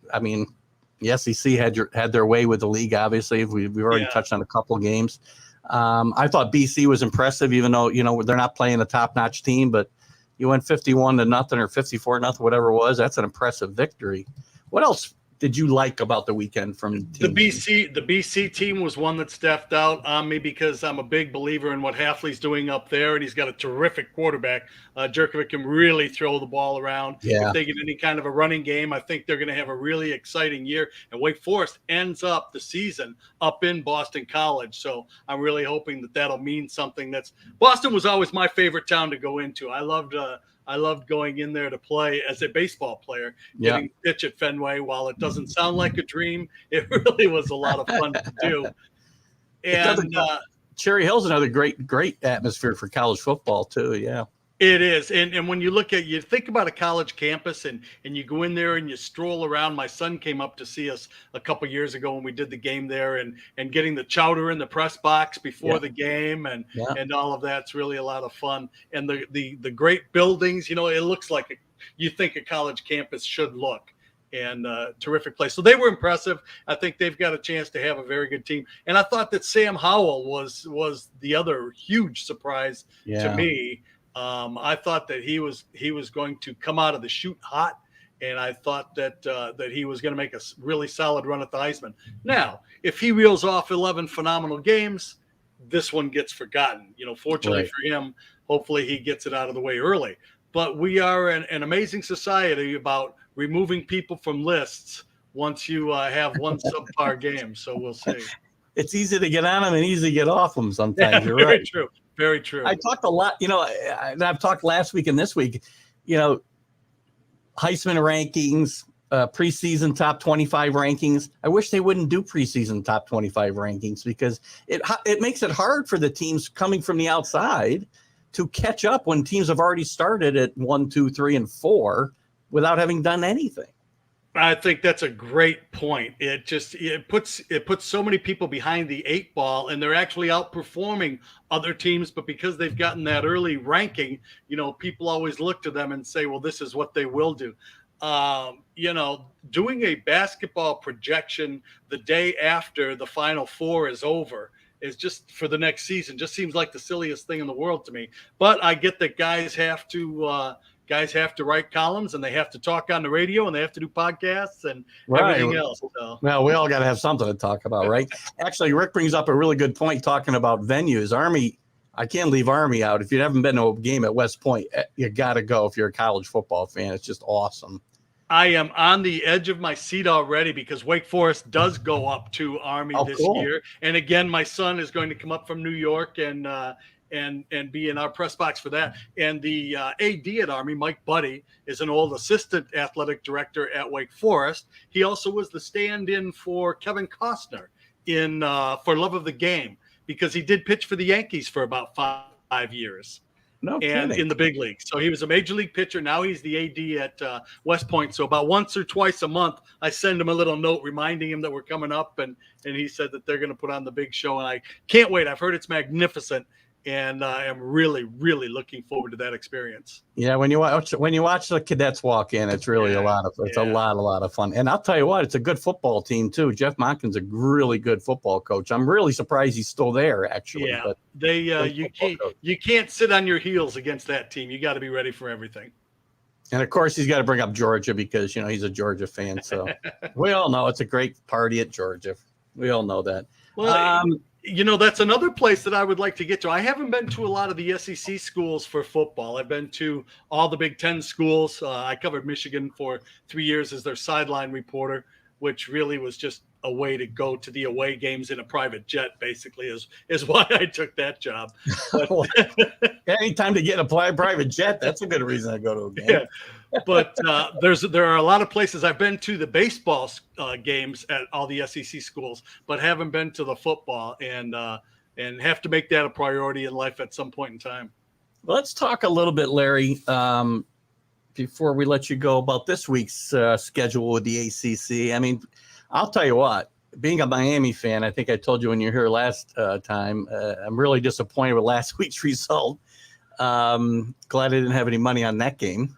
SEC had their way with the league? Obviously, we've already touched on a couple games. I thought BC was impressive, even though they're not playing a top-notch team, but you went 51-0 or 54-0, whatever it was. That's an impressive victory. What else did you like about the weekend from the BC? The BC team was one that stepped out on me because I'm a big believer in what Hafley's doing up there, and he's got a terrific quarterback. Jerkovic can really throw the ball around. Yeah. If they get any kind of a running game, I think they're going to have a really exciting year. And Wake Forest ends up the season up in Boston College, so I'm really hoping that'll mean something. Boston was always my favorite town to go into. I loved going in there to play as a baseball player, getting pitch at Fenway. While it doesn't sound like a dream, it really was a lot of fun to do. And Cherry Hill's another great atmosphere for college football too. Yeah. It is. And when you think about a college campus and you go in there and you stroll around. My son came up to see us a couple years ago when we did the game there, and getting the chowder in the press box before the game and all of that's really a lot of fun. And the great buildings, it looks like you think a college campus should look. And terrific place. So they were impressive. I think they've got a chance to have a very good team. And I thought that Sam Howell was the other huge surprise to me. I thought that he was going to come out of the chute hot, and I thought that he was going to make a really solid run at the Heisman. Now, if he reels off 11 phenomenal games, this one gets forgotten. Fortunately for him, hopefully he gets it out of the way early. But we are an amazing society about removing people from lists once you have one subpar game. So we'll see. It's easy to get on them and easy to get off them sometimes. You're very right. True. Very true. I talked a lot, I've talked last week and this week, Heisman rankings, preseason top 25 rankings. I wish they wouldn't do preseason top 25 rankings because it makes it hard for the teams coming from the outside to catch up when teams have already started at 1, 2, 3, and 4 without having done anything. I think that's a great point. It puts so many people behind the 8 ball, and they're actually outperforming other teams. But because they've gotten that early ranking, people always look to them and say, well, this is what they will do. doing a basketball projection the day after the Final Four is over is just for the next season just seems like the silliest thing in the world to me. But I get that guys have to write columns and they have to talk on the radio and they have to do podcasts and everything else. So. Well, we all got to have something to talk about, right? Actually, Rick brings up a really good point talking about venues. Army, I can't leave Army out. If you haven't been to a game at West Point, you got to go if you're a college football fan. It's just awesome. I am on the edge of my seat already because Wake Forest does go up to Army this year. And again, my son is going to come up from New York and be in our press box for that. And the AD at Army, Mike Buddy, is an old assistant athletic director at Wake Forest. He also was the stand-in for Kevin Costner in For Love of the Game because he did pitch for the Yankees for about 5 years. No and kidding. In the big league. So he was a major league pitcher. Now he's the AD at West Point. So about once or twice a month, I send him a little note reminding him that we're coming up. And he said that they're going to put on the big show. And I can't wait. I've heard it's magnificent. And I am really, really looking forward to that experience. Yeah, when you watch the cadets walk in, it's really a lot of fun. And I'll tell you what, it's a good football team too. Jeff Monken's a really good football coach. I'm really surprised he's still there, actually. Yeah, but you can't sit on your heels against that team. You got to be ready for everything. And of course, he's got to bring up Georgia because he's a Georgia fan. So we all know it's a great party at Georgia. We all know that. Well, that's another place that I would like to get to. I haven't been to a lot of the SEC schools for football. I've been to all the Big Ten schools. I covered Michigan for 3 years as their sideline reporter, which really was just a way to go to the away games in a private jet, basically, is why I took that job. But, anytime to get a private jet, that's a good reason to go to a game. Yeah. But there are a lot of places I've been to the baseball games at all the SEC schools, but haven't been to the football and have to make that a priority in life at some point in time. Let's talk a little bit, Larry, before we let you go about this week's schedule with the ACC. I mean, I'll tell you what, being a Miami fan, I think I told you when you were here last time, I'm really disappointed with last week's result. Glad I didn't have any money on that game.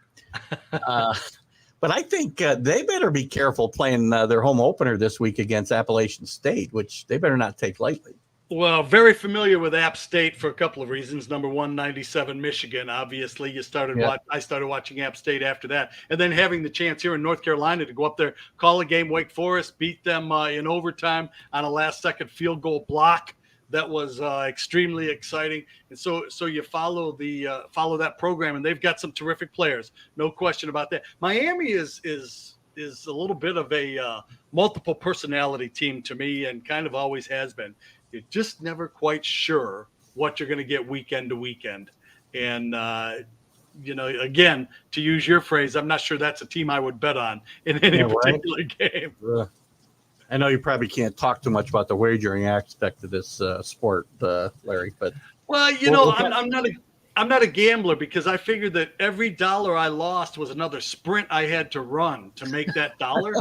But I think they better be careful playing their home opener this week against Appalachian State, which they better not take lightly. Well, very familiar with App State for a couple of reasons. Number one, 97 Michigan. Obviously, I started watching App State after that. And then having the chance here in North Carolina to go up there, call a game, Wake Forest, beat them in overtime on a last-second field goal block. That was extremely exciting. And so you follow that program, and they've got some terrific players. No question about that. Miami is a little bit of a multiple personality team to me and kind of always has been. You're just never quite sure what you're going to get weekend to weekend. And, again, to use your phrase, I'm not sure that's a team I would bet on in any particular game. I know you probably can't talk too much about the wagering aspect of this sport, Larry, but I'm not a gambler because I figured that every dollar I lost was another sprint I had to run to make that dollar.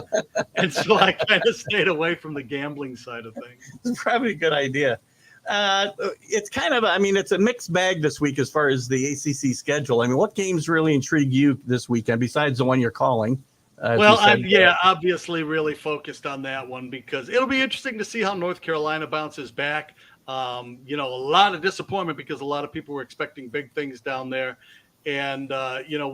And so I kind of stayed away from the gambling side of things. It's probably a good idea. It's kind of, it's a mixed bag this week as far as the ACC schedule. I mean, what games really intrigue you this weekend besides the one you're calling? Obviously really focused on that one because it'll be interesting to see how North Carolina bounces back. A lot of disappointment because a lot of people were expecting big things down there. And,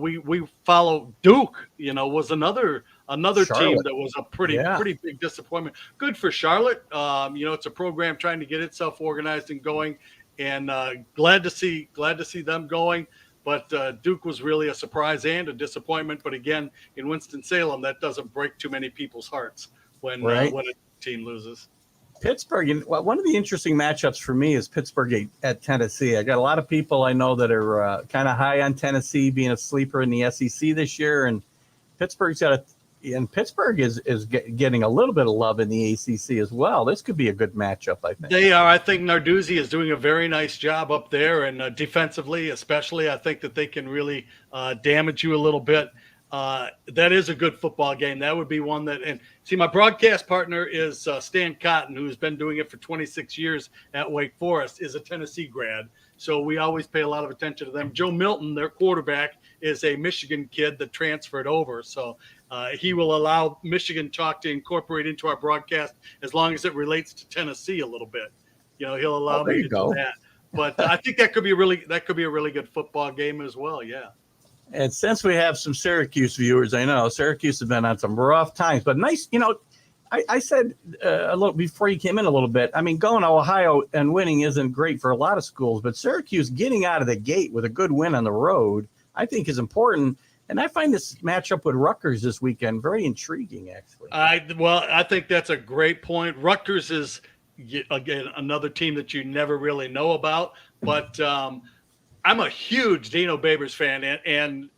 we follow Duke, was another Charlotte team that was a pretty big disappointment. Good for Charlotte. It's a program trying to get itself organized and going, and glad to see them going. But Duke was really a surprise and a disappointment. But again, in Winston-Salem, that doesn't break too many people's hearts when a team loses. Pittsburgh, one of the interesting matchups for me is Pittsburgh at Tennessee. I got a lot of people I know that are kind of high on Tennessee being a sleeper in the SEC this year, and Pittsburgh is getting a little bit of love in the ACC as well. This could be a good matchup, I think. They are. I think Narduzzi is doing a very nice job up there, and defensively, especially, I think that they can really damage you a little bit. That is a good football game. That would be one that, and see, my broadcast partner is Stan Cotton, who's been doing it for 26 years at Wake Forest, is a Tennessee grad. So we always pay a lot of attention to them. Joe Milton, their quarterback, is a Michigan kid that transferred over. So he will allow Michigan talk to incorporate into our broadcast as long as it relates to Tennessee a little bit. He'll allow me to do that. But I think that could be a really good football game as well. Yeah. And since we have some Syracuse viewers, I know Syracuse has been on some rough times, but nice. I said a little before you came in a little bit. I mean, going to Ohio and winning isn't great for a lot of schools, but Syracuse getting out of the gate with a good win on the road, I think, is important. And I find this matchup with Rutgers this weekend very intriguing, actually. I think that's a great point. Rutgers is, again, another team that you never really know about, but I'm a huge Dino Babers fan, and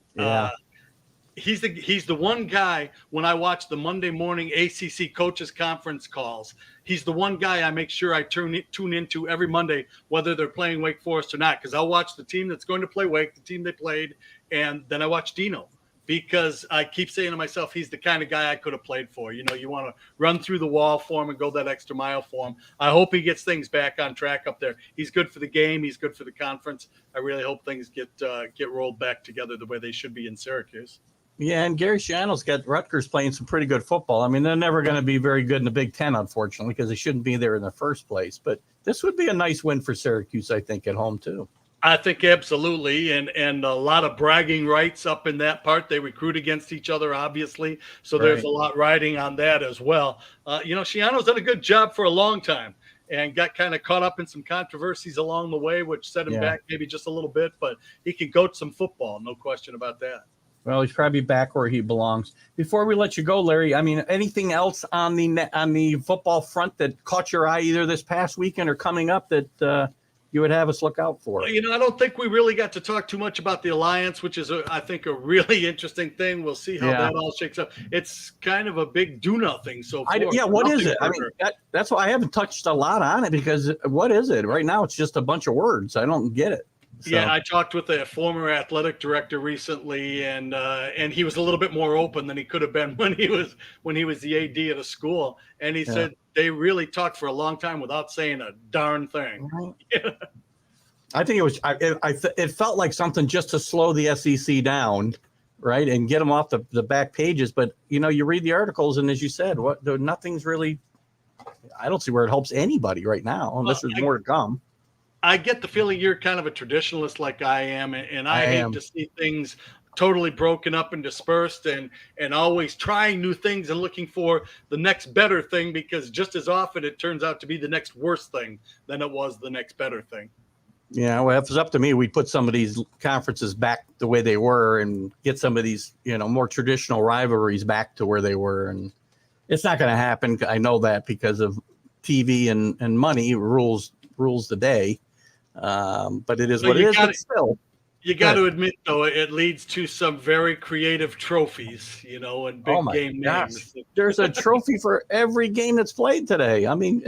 he's the one guy when I watch the Monday morning ACC coaches conference calls. He's the one guy I make sure I tune into every Monday, whether they're playing Wake Forest or not, because I'll watch the team that's going to play Wake, the team they played, and then I watch Dino. Because I keep saying to myself, he's the kind of guy I could have played for. You want to run through the wall for him and go that extra mile for him. I hope he gets things back on track up there. He's good for the game. He's good for the conference. I really hope things get rolled back together the way they should be in Syracuse. Yeah, and Gary Shiano's got Rutgers playing some pretty good football. I mean, they're never going to be very good in the Big Ten, unfortunately, because they shouldn't be there in the first place. But this would be a nice win for Syracuse, I think, at home, too. I think absolutely, and a lot of bragging rights up in that part. They recruit against each other, obviously, so there's a lot riding on that as well. Shiano's done a good job for a long time and got kind of caught up in some controversies along the way, which set him back maybe just a little bit, but he can coach some football, no question about that. Well, he's probably back where he belongs. Before we let you go, Larry, I mean, anything else on the football front that caught your eye either this past weekend or coming up that you would have us look out for? Well, I don't think we really got to talk too much about the Alliance, which is, I think, a really interesting thing. We'll see how that all shakes up. It's kind of a big do-nothing so far. What is it? I mean, that's why I haven't touched a lot on it, because what is it? Right now, it's just a bunch of words. I don't get it. So. Yeah, I talked with a former athletic director recently, and he was a little bit more open than he could have been when he was the AD at a school, and he said they really talked for a long time without saying a darn thing. Right. I think it was. It felt like something just to slow the SEC down, right, and get them off the back pages. But you read the articles, and as you said, nothing's really. I don't see where it helps anybody right now, unless there's more to come. I get the feeling you're kind of a traditionalist like I am, and I hate to see things totally broken up and dispersed and always trying new things and looking for the next better thing, because just as often it turns out to be the next worse thing than it was the next better thing. Yeah, well, if it's up to me, we'd put some of these conferences back the way they were and get some of these, more traditional rivalries back to where they were. And it's not going to happen. I know that because of TV and money rules the day. But it is what it is. But still, you got to admit, though, it leads to some very creative trophies, and big game names. There's a trophy for every game that's played today. I mean,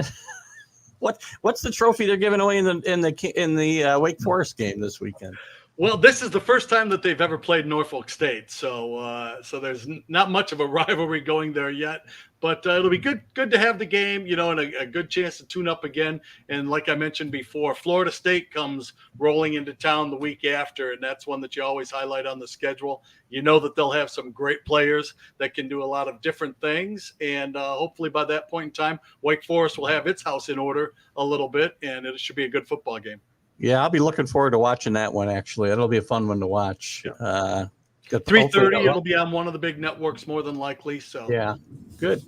what's the trophy they're giving away in the Wake Forest game this weekend? Well, this is the first time that they've ever played Norfolk State, so there's not much of a rivalry going there yet. But it'll be good to have the game, and a good chance to tune up again. And like I mentioned before, Florida State comes rolling into town the week after, and that's one that you always highlight on the schedule. You know that they'll have some great players that can do a lot of different things, and hopefully by that point in time, Wake Forest will have its house in order a little bit, and it should be a good football game. Yeah, I'll be looking forward to watching that one, actually. It'll be a fun one to watch. Yeah. 3:30, it'll be on one of the big networks more than likely. So yeah, good.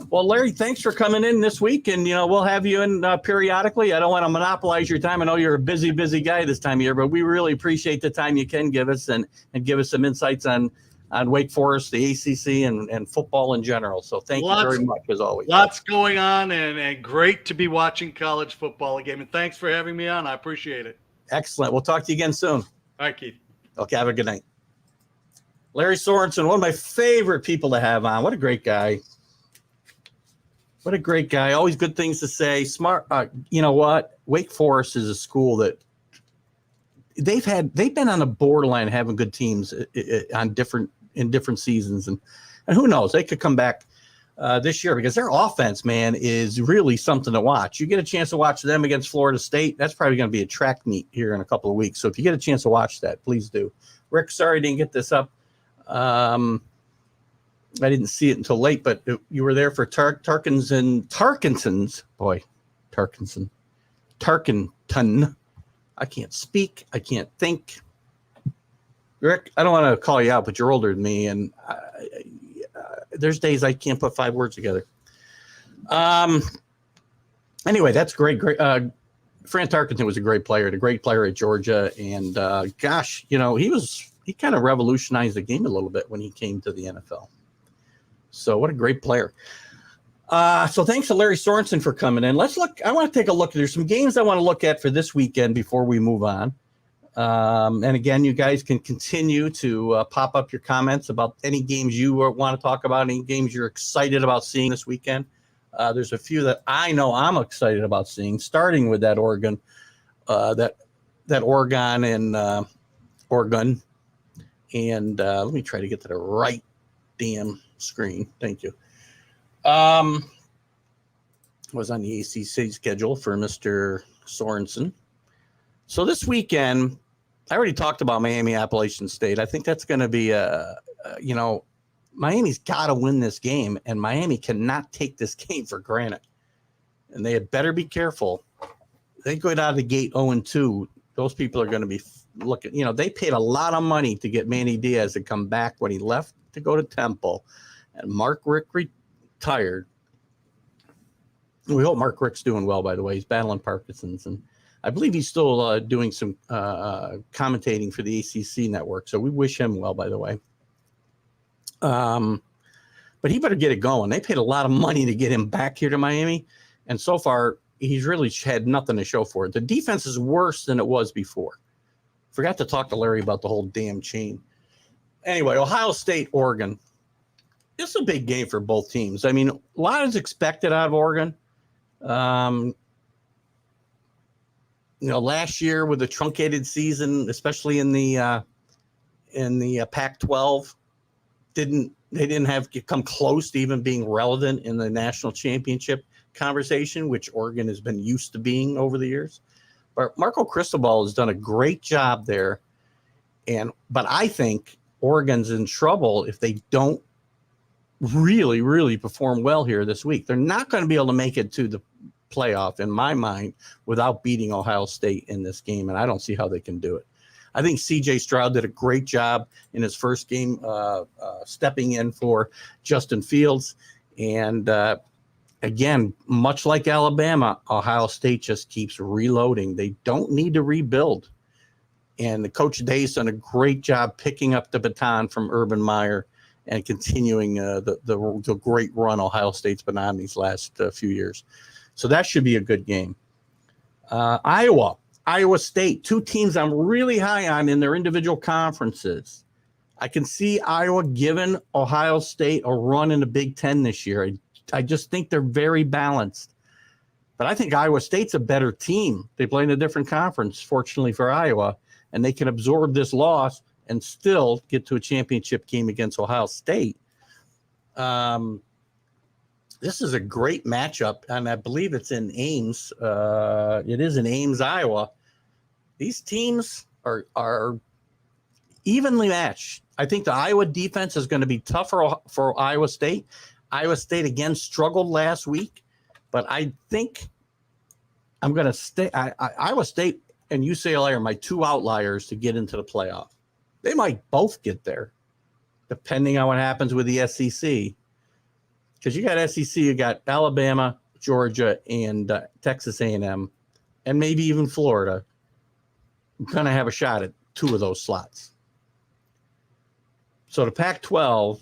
Well, Larry, thanks for coming in this week, and we'll have you in periodically. I don't want to monopolize your time. I know you're a busy guy this time of year, but we really appreciate the time you can give us and give us some insights on Wake Forest, the ACC, and football in general. So thank you very much, as always. Lots going on, and great to be watching college football again. And thanks for having me on. I appreciate it. Excellent. We'll talk to you again soon. All right, Keith. Okay, have a good night. Larry Sorensen, one of my favorite people to have on. What a great guy. What a great guy. Always good things to say. Smart. You know what? Wake Forest is a school that they've been on the borderline of having good teams on different in different seasons, and who knows, they could come back this year because their offense, man, is really something to watch. You get a chance to watch them against Florida State. That's probably going to be a track meet here in a couple of weeks. So if you get a chance to watch that, please do. Rick, sorry I didn't get this up. I didn't see it until late, but you were there for Tarkenton. I can't speak. I can't think. Rick, I don't want to call you out, but you're older than me, and there's days I can't put 5 words together. Anyway, that's great. Fran Tarkenton was a great player at Georgia, and gosh, you know, he kind of revolutionized the game a little bit when he came to the NFL. So what a great player. So thanks to Lary Sorensen for coming in. Let's look. I want to take a look. There's some games I want to look at for this weekend before we move on. And again, you guys can continue to pop up your comments about any games you want to talk about, any games you're excited about seeing this weekend. There's a few that I know I'm excited about seeing, starting with that Oregon, that Oregon and Oregon. And let me try to get to the right damn screen. Thank you. Was on the ACC schedule for Mr. Sorensen. So this weekend, I already talked about Miami Appalachian State. I think that's going to be Miami's got to win this game, and Miami cannot take this game for granted. And they had better be careful. They go out of the gate 0-2. Those people are going to be looking. You know, they paid a lot of money to get Manny Diaz to come back when he left to go to Temple, and Mark Rick retired. We hope Mark Rick's doing well, by the way. He's battling Parkinson's, and I believe he's still doing some commentating for the ACC network. So we wish him well, by the way. But he better get it going. They paid a lot of money to get him back here to Miami, and so far he's really had nothing to show for it. The defense is worse than it was before. Forgot to talk to Larry about the whole damn chain. Anyway, Ohio State, Oregon. It's a big game for both teams. I mean, a lot is expected out of Oregon. Last year with the truncated season, especially in the Pac-12, they didn't have come close to even being relevant in the national championship conversation, which Oregon has been used to being over the years. But Marco Cristobal has done a great job there, but I think Oregon's in trouble if they don't really, really perform well here this week. They're not going to be able to make it to the playoff, in my mind, without beating Ohio State in this game, and I don't see how they can do it. I think C.J. Stroud did a great job in his first game stepping in for Justin Fields, and again, much like Alabama, Ohio State just keeps reloading. They don't need to rebuild, and the Coach Day's done a great job picking up the baton from Urban Meyer and continuing the great run Ohio State's been on these last few years. So that should be a good game. Iowa State, 2 teams I'm really high on in their individual conferences. I can see Iowa giving Ohio State a run in the Big Ten this year. I just think they're very balanced. But I think Iowa State's a better team. They play in a different conference, fortunately for Iowa, and they can absorb this loss and still get to a championship game against Ohio State. This is a great matchup, and I believe it's in Ames. It is in Ames, Iowa. These teams are evenly matched. I think the Iowa defense is going to be tough for Iowa State. Iowa State, again, struggled last week, but I think I'm going to stay. Iowa State and UCLA are my 2 outliers to get into the playoff. They might both get there, depending on what happens with the SEC. Because you got SEC, you got Alabama, Georgia, and Texas A&M, and maybe even Florida. I'm going to have a shot at 2 of those slots. So the Pac-12,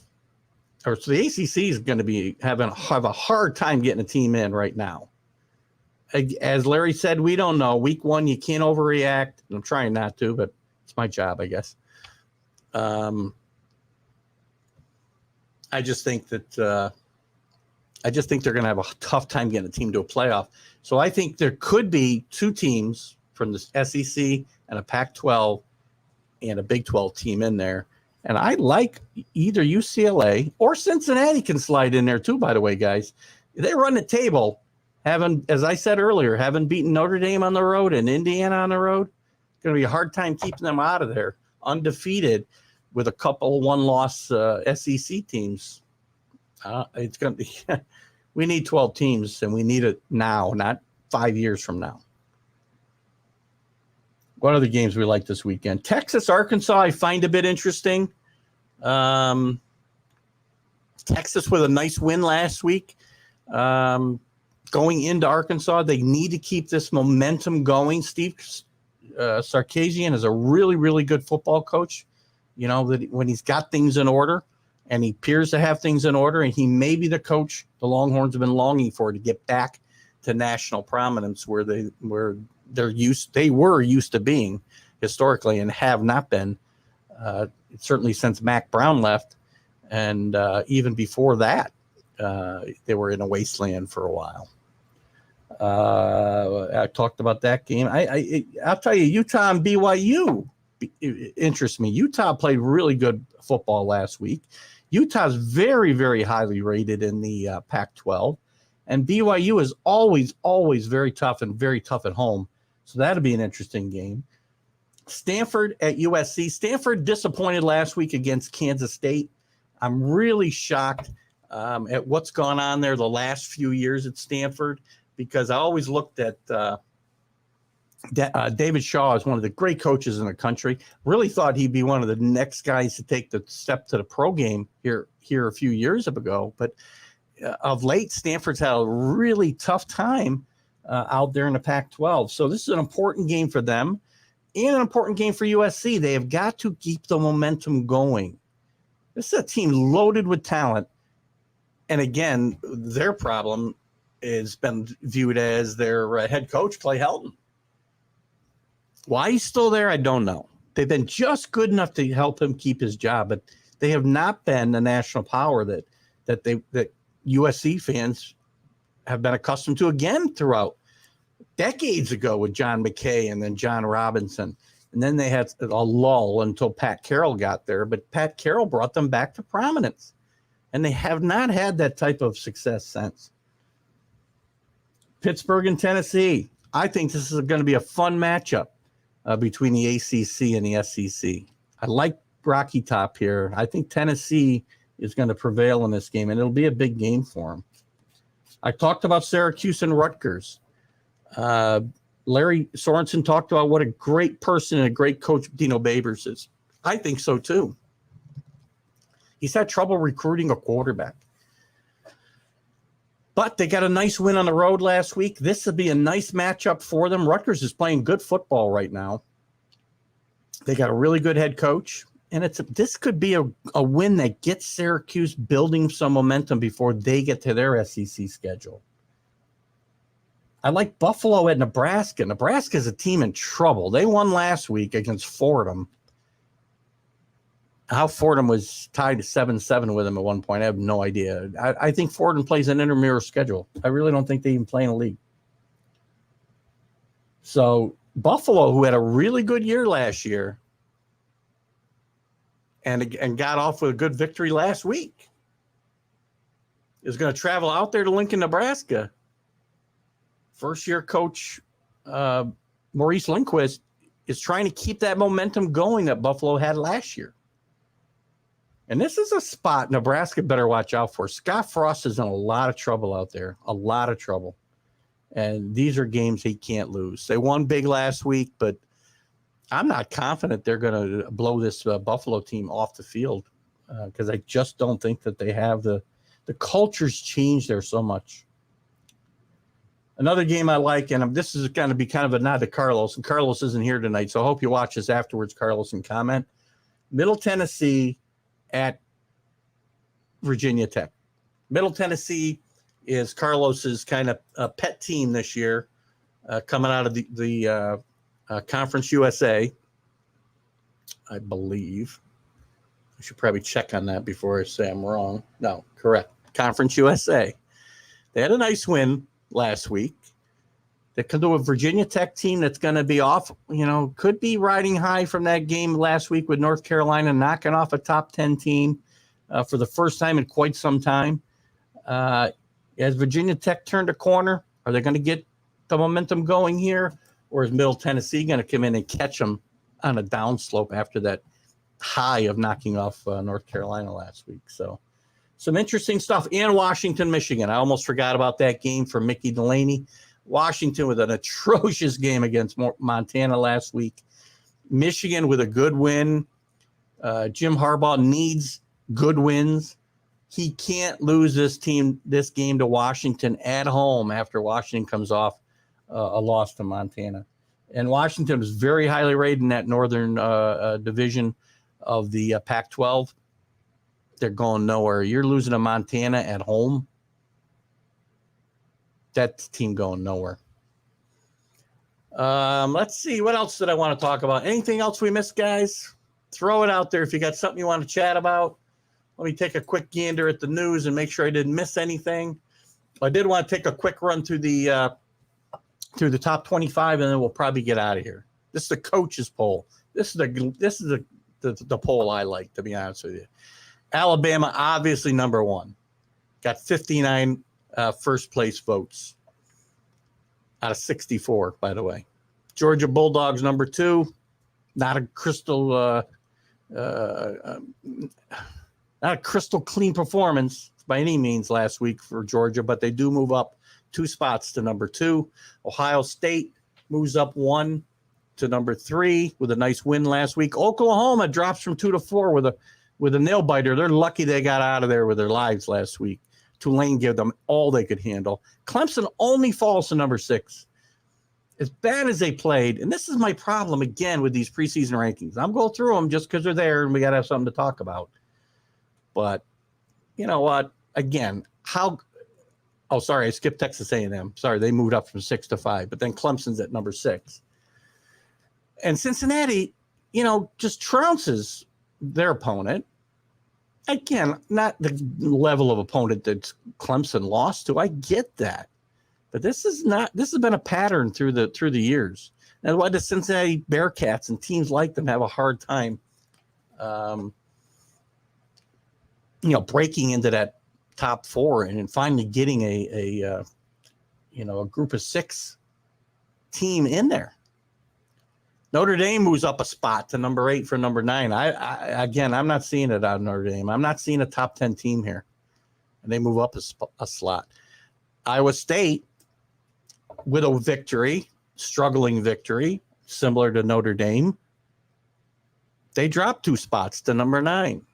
so the ACC is going to be have a hard time getting a team in right now. As Larry said, we don't know. Week 1, you can't overreact. I'm trying not to, but it's my job, I guess. I just think that they're going to have a tough time getting a team to a playoff. So I think there could be 2 teams from the SEC and a Pac-12 and a Big 12 team in there. And I like either UCLA or Cincinnati can slide in there too, by the way, guys. They run the table, having, as I said earlier, having beaten Notre Dame on the road and Indiana on the road. It's going to be a hard time keeping them out of there, undefeated with a couple one-loss SEC teams. It's going to be – we need 12 teams, and we need it now, not 5 years from now. What are the games we like this weekend? Texas, Arkansas, I find a bit interesting. Texas with a nice win last week. Going into Arkansas, they need to keep this momentum going. Steve Sarkisian is a really, really good football coach. You know, that when he's got things in order, and he appears to have things in order, and he may be the coach the Longhorns have been longing for to get back to national prominence where they were used to being historically and have not been, certainly since Mac Brown left. And even before that, they were in a wasteland for a while. I talked about that game. I'll tell you, Utah and BYU interests me. Utah played really good football last week. Utah's very, very highly rated in the Pac-12. And BYU is always, always very tough and very tough at home. So that'll be an interesting game. Stanford at USC. Stanford disappointed last week against Kansas State. I'm really shocked at what's gone on there the last few years at Stanford, because I always looked at David Shaw as one of the great coaches in the country. Really thought he'd be one of the next guys to take the step to the pro game here a few years ago. But of late, Stanford's had a really tough time out there in the Pac-12. So this is an important game for them and an important game for USC. They have got to keep the momentum going. This is a team loaded with talent. And again, their problem has been viewed as their head coach, Clay Helton. Why he's still there, I don't know. They've been just good enough to help him keep his job, but they have not been the national power that USC fans have been accustomed to again throughout decades ago with John McKay and then John Robinson. And then they had a lull until Pat Carroll got there, but Pat Carroll brought them back to prominence. And they have not had that type of success since. Pittsburgh and Tennessee. I think this is going to be a fun matchup between the ACC and the SEC. I like Rocky Top here. I think Tennessee is going to prevail in this game, and it'll be a big game for them. I talked about Syracuse and Rutgers. Larry Sorensen talked about what a great person and a great coach Dino Babers is. I think so too. He's had trouble recruiting a quarterback. But they got a nice win on the road last week. This would be a nice matchup for them. Rutgers is playing good football right now. They got a really good head coach. And this could be a win that gets Syracuse building some momentum before they get to their SEC schedule. I like Buffalo at Nebraska. Nebraska is a team in trouble. They won last week against Fordham. How Fordham was tied to 7-7 with them at one point, I have no idea. I think Fordham plays an intramural schedule. I really don't think they even play in a league. So Buffalo, who had a really good year last year and got off with a good victory last week, is going to travel out there to Lincoln, Nebraska. First-year coach Maurice Lindquist is trying to keep that momentum going that Buffalo had last year. And this is a spot Nebraska better watch out for. Scott Frost is in a lot of trouble out there, a lot of trouble. And these are games he can't lose. They won big last week, but I'm not confident they're going to blow this Buffalo team off the field because I just don't think that they have the culture's changed there so much. Another game I like, and this is going to be kind of a nod to Carlos, and Carlos isn't here tonight, so I hope you watch this afterwards, Carlos, and comment. Middle Tennessee at Virginia Tech. Middle Tennessee is Carlos's kind of pet team this year, coming out of the Conference USA, I believe. I should probably check on that before I say I'm wrong. No, correct. Conference USA. They had a nice win last week. They could do a Virginia Tech team that's going to be off, could be riding high from that game last week with North Carolina, knocking off a top 10 team for the first time in quite some time. Has Virginia Tech turned a corner? Are they going to get the momentum going here? Or is Middle Tennessee going to come in and catch them on a downslope after that high of knocking off North Carolina last week? So some interesting stuff. And Washington, Michigan. I almost forgot about that game for Mickey Delaney. Washington with an atrocious game against Montana last week. Michigan with a good win. Jim Harbaugh needs good wins. He can't lose this game to Washington at home after Washington comes off a loss to Montana. And Washington was very highly rated in that northern division of the Pac-12. They're going nowhere. You're losing to Montana at home. That team going nowhere. Let's see. What else did I want to talk about? Anything else we missed, guys? Throw it out there if you got something you want to chat about. Let me take a quick gander at the news and make sure I didn't miss anything. I did want to take a quick run through the top 25, and then we'll probably get out of here. This is the coaches poll. This is the poll I like, to be honest with you. Alabama, obviously number one, got 59 first place votes out of 64, by the way. Georgia Bulldogs number two, not a crystal clean performance by any means last week for Georgia, but they do move up 2 spots to number 2. Ohio State moves up 1 to number 3 with a nice win last week. Oklahoma drops from 2 to 4 with a nail biter. They're lucky they got out of there with their lives last week. Tulane gave them all they could handle. Clemson only falls to number 6. As bad as they played, and this is my problem again with these preseason rankings. I'm going through them just because they're there and we got to have something to talk about. But you know what? Again, sorry, I skipped Texas A&M. Sorry, they moved up from 6 to 5, but then Clemson's at number 6. And Cincinnati, just trounces their opponent. Again, not the level of opponent that Clemson lost to. I get that. But this has been a pattern through the years. And why the Cincinnati Bearcats and teams like them have a hard time breaking into that top 4 and finally getting a group of 6 team in there. Notre Dame moves up a spot to number 8 for number 9. I'm not seeing it out of Notre Dame. I'm not seeing a top 10 team here, and they move up a slot. Iowa State with a struggling victory, similar to Notre Dame. They dropped 2 spots to number 9.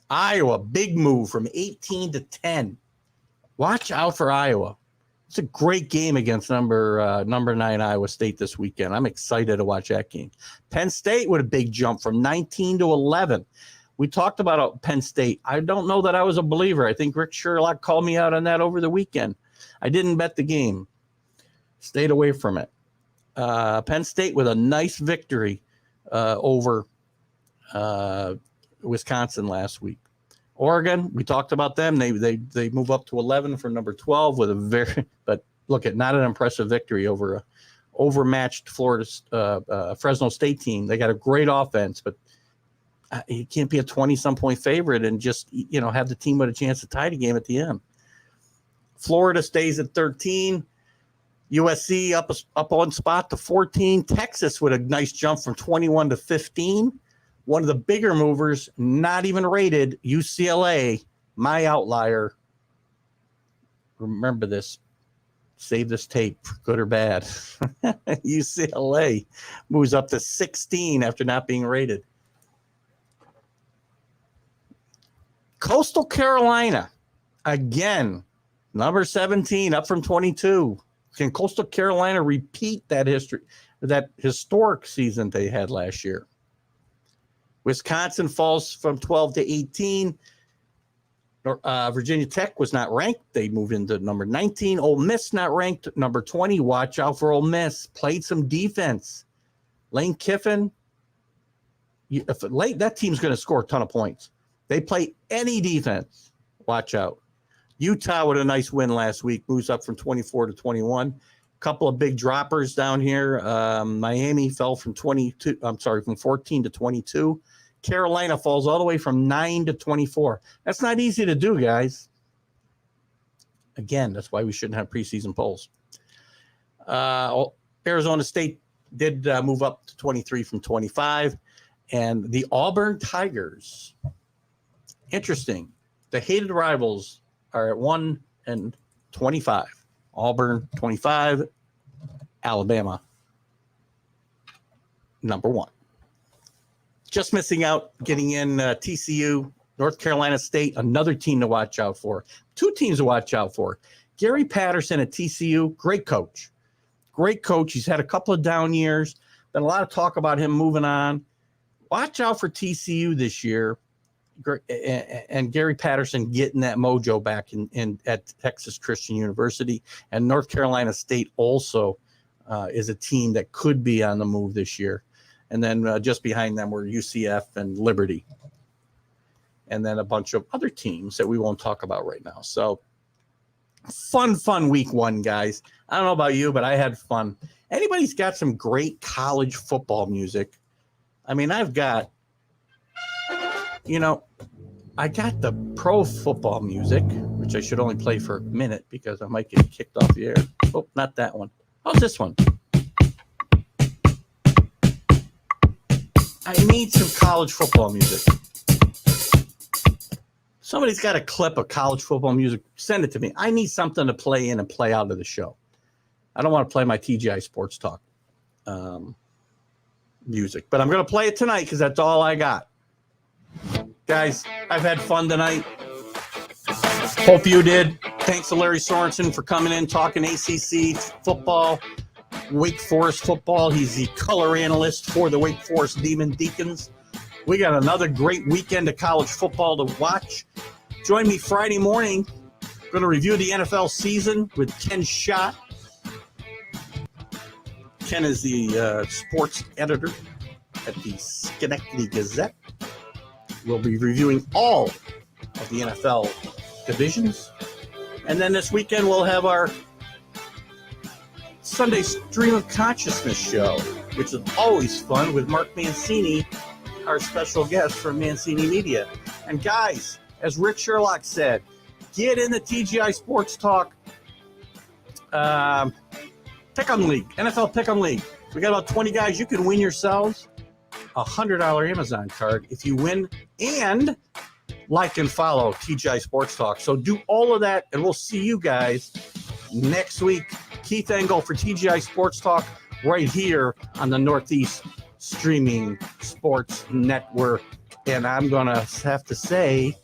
Iowa, big move from 18 to 10. Watch out for Iowa. It's a great game against number 9 Iowa State this weekend. I'm excited to watch that game. Penn State with a big jump from 19 to 11. We talked about Penn State. I don't know that I was a believer. I think Rick Sherlock called me out on that over the weekend. I didn't bet the game. Stayed away from it. Penn State with a nice victory over Wisconsin last week. Oregon, we talked about them. They move up to 11 from number 12 with not an impressive victory over a overmatched Fresno State team. They got a great offense, but you can't be a 20-some point favorite and just have the team with a chance to tie the game at the end. Florida stays at 13. USC up 1 spot to 14. Texas with a nice jump from 21 to 15. One of the bigger movers, not even rated, UCLA, my outlier. Remember this. Save this tape, good or bad. UCLA moves up to 16 after not being rated. Coastal Carolina, again, number 17, up from 22. Can Coastal Carolina repeat that historic season they had last year? Wisconsin falls from 12 to 18. Virginia Tech was not ranked. They moved into number 19. Ole Miss not ranked. Number 20. Watch out for Ole Miss. Played some defense. Lane Kiffin. That team's going to score a ton of points. They play any defense. Watch out. Utah with a nice win last week. Moves up from 24 to 21. Couple of big droppers down here. Miami fell from 14 to 22. Carolina falls all the way from 9 to 24. That's not easy to do, guys. Again, that's why we shouldn't have preseason polls. Arizona State did move up to 23 from 25. And the Auburn Tigers, interesting. The hated rivals are at 1 and 25. Auburn 25, Alabama number 1. Just missing out, getting in TCU, North Carolina State, another team to watch out for. 2 teams to watch out for. Gary Patterson at TCU, great coach. Great coach. He's had a couple of down years. Been a lot of talk about him moving on. Watch out for TCU this year. And Gary Patterson getting that mojo back at Texas Christian University. And North Carolina State also is a team that could be on the move this year. And then just behind them were UCF and Liberty. And then a bunch of other teams that we won't talk about right now. So fun week 1, guys. I don't know about you, but I had fun. Anybody's got some great college football music? I mean, I've got, I got the pro football music, which I should only play for a minute because I might get kicked off the air. Oh, not that one. How's this one? I need some college football music. Somebody's got a clip of college football music. Send it to me. I need something to play in and play out of the show. I don't want to play my TGI Sports Talk music, but I'm going to play it tonight because that's all I got. Guys, I've had fun tonight. Hope you did. Thanks to Lary Sorensen for coming in, talking ACC football, Wake Forest football. He's the color analyst for the Wake Forest Demon Deacons. We got another great weekend of college football to watch. Join me Friday morning. We're going to review the NFL season with Ken Schott. Ken is the sports editor at the Schenectady Gazette. We'll be reviewing all of the NFL divisions. And then this weekend, we'll have our Sunday Stream of Consciousness show, which is always fun with Mark Mancini, our special guest from Mancini Media. And guys, as Rick Sherlock said, get in the TGI Sports Talk Pick'em League, NFL Pick'em League. We got about 20 guys. You can win yourselves a $100 Amazon card if you win and like and follow TGI Sports Talk. So do all of that, and we'll see you guys next week. Keith Engel for TGI Sports Talk right here on the Northeast Streaming Sports Network. And I'm going to have to say,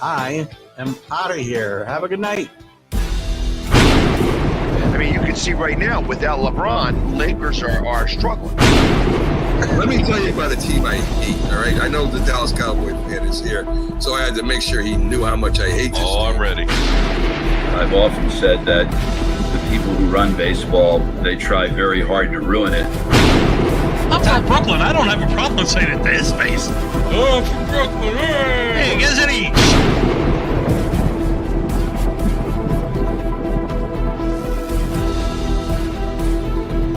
I am out of here. Have a good night. I mean, you can see right now, without LeBron, Lakers are struggling. Let me tell you about a team I hate, all right? I know the Dallas Cowboy fan is here, so I had to make sure he knew how much I hate this team. I'm ready. I've often said that the people who run baseball, they try very hard to ruin it. I'm from Brooklyn. I don't have a problem saying it to his face. Oh, I'm from Brooklyn. Hey, get any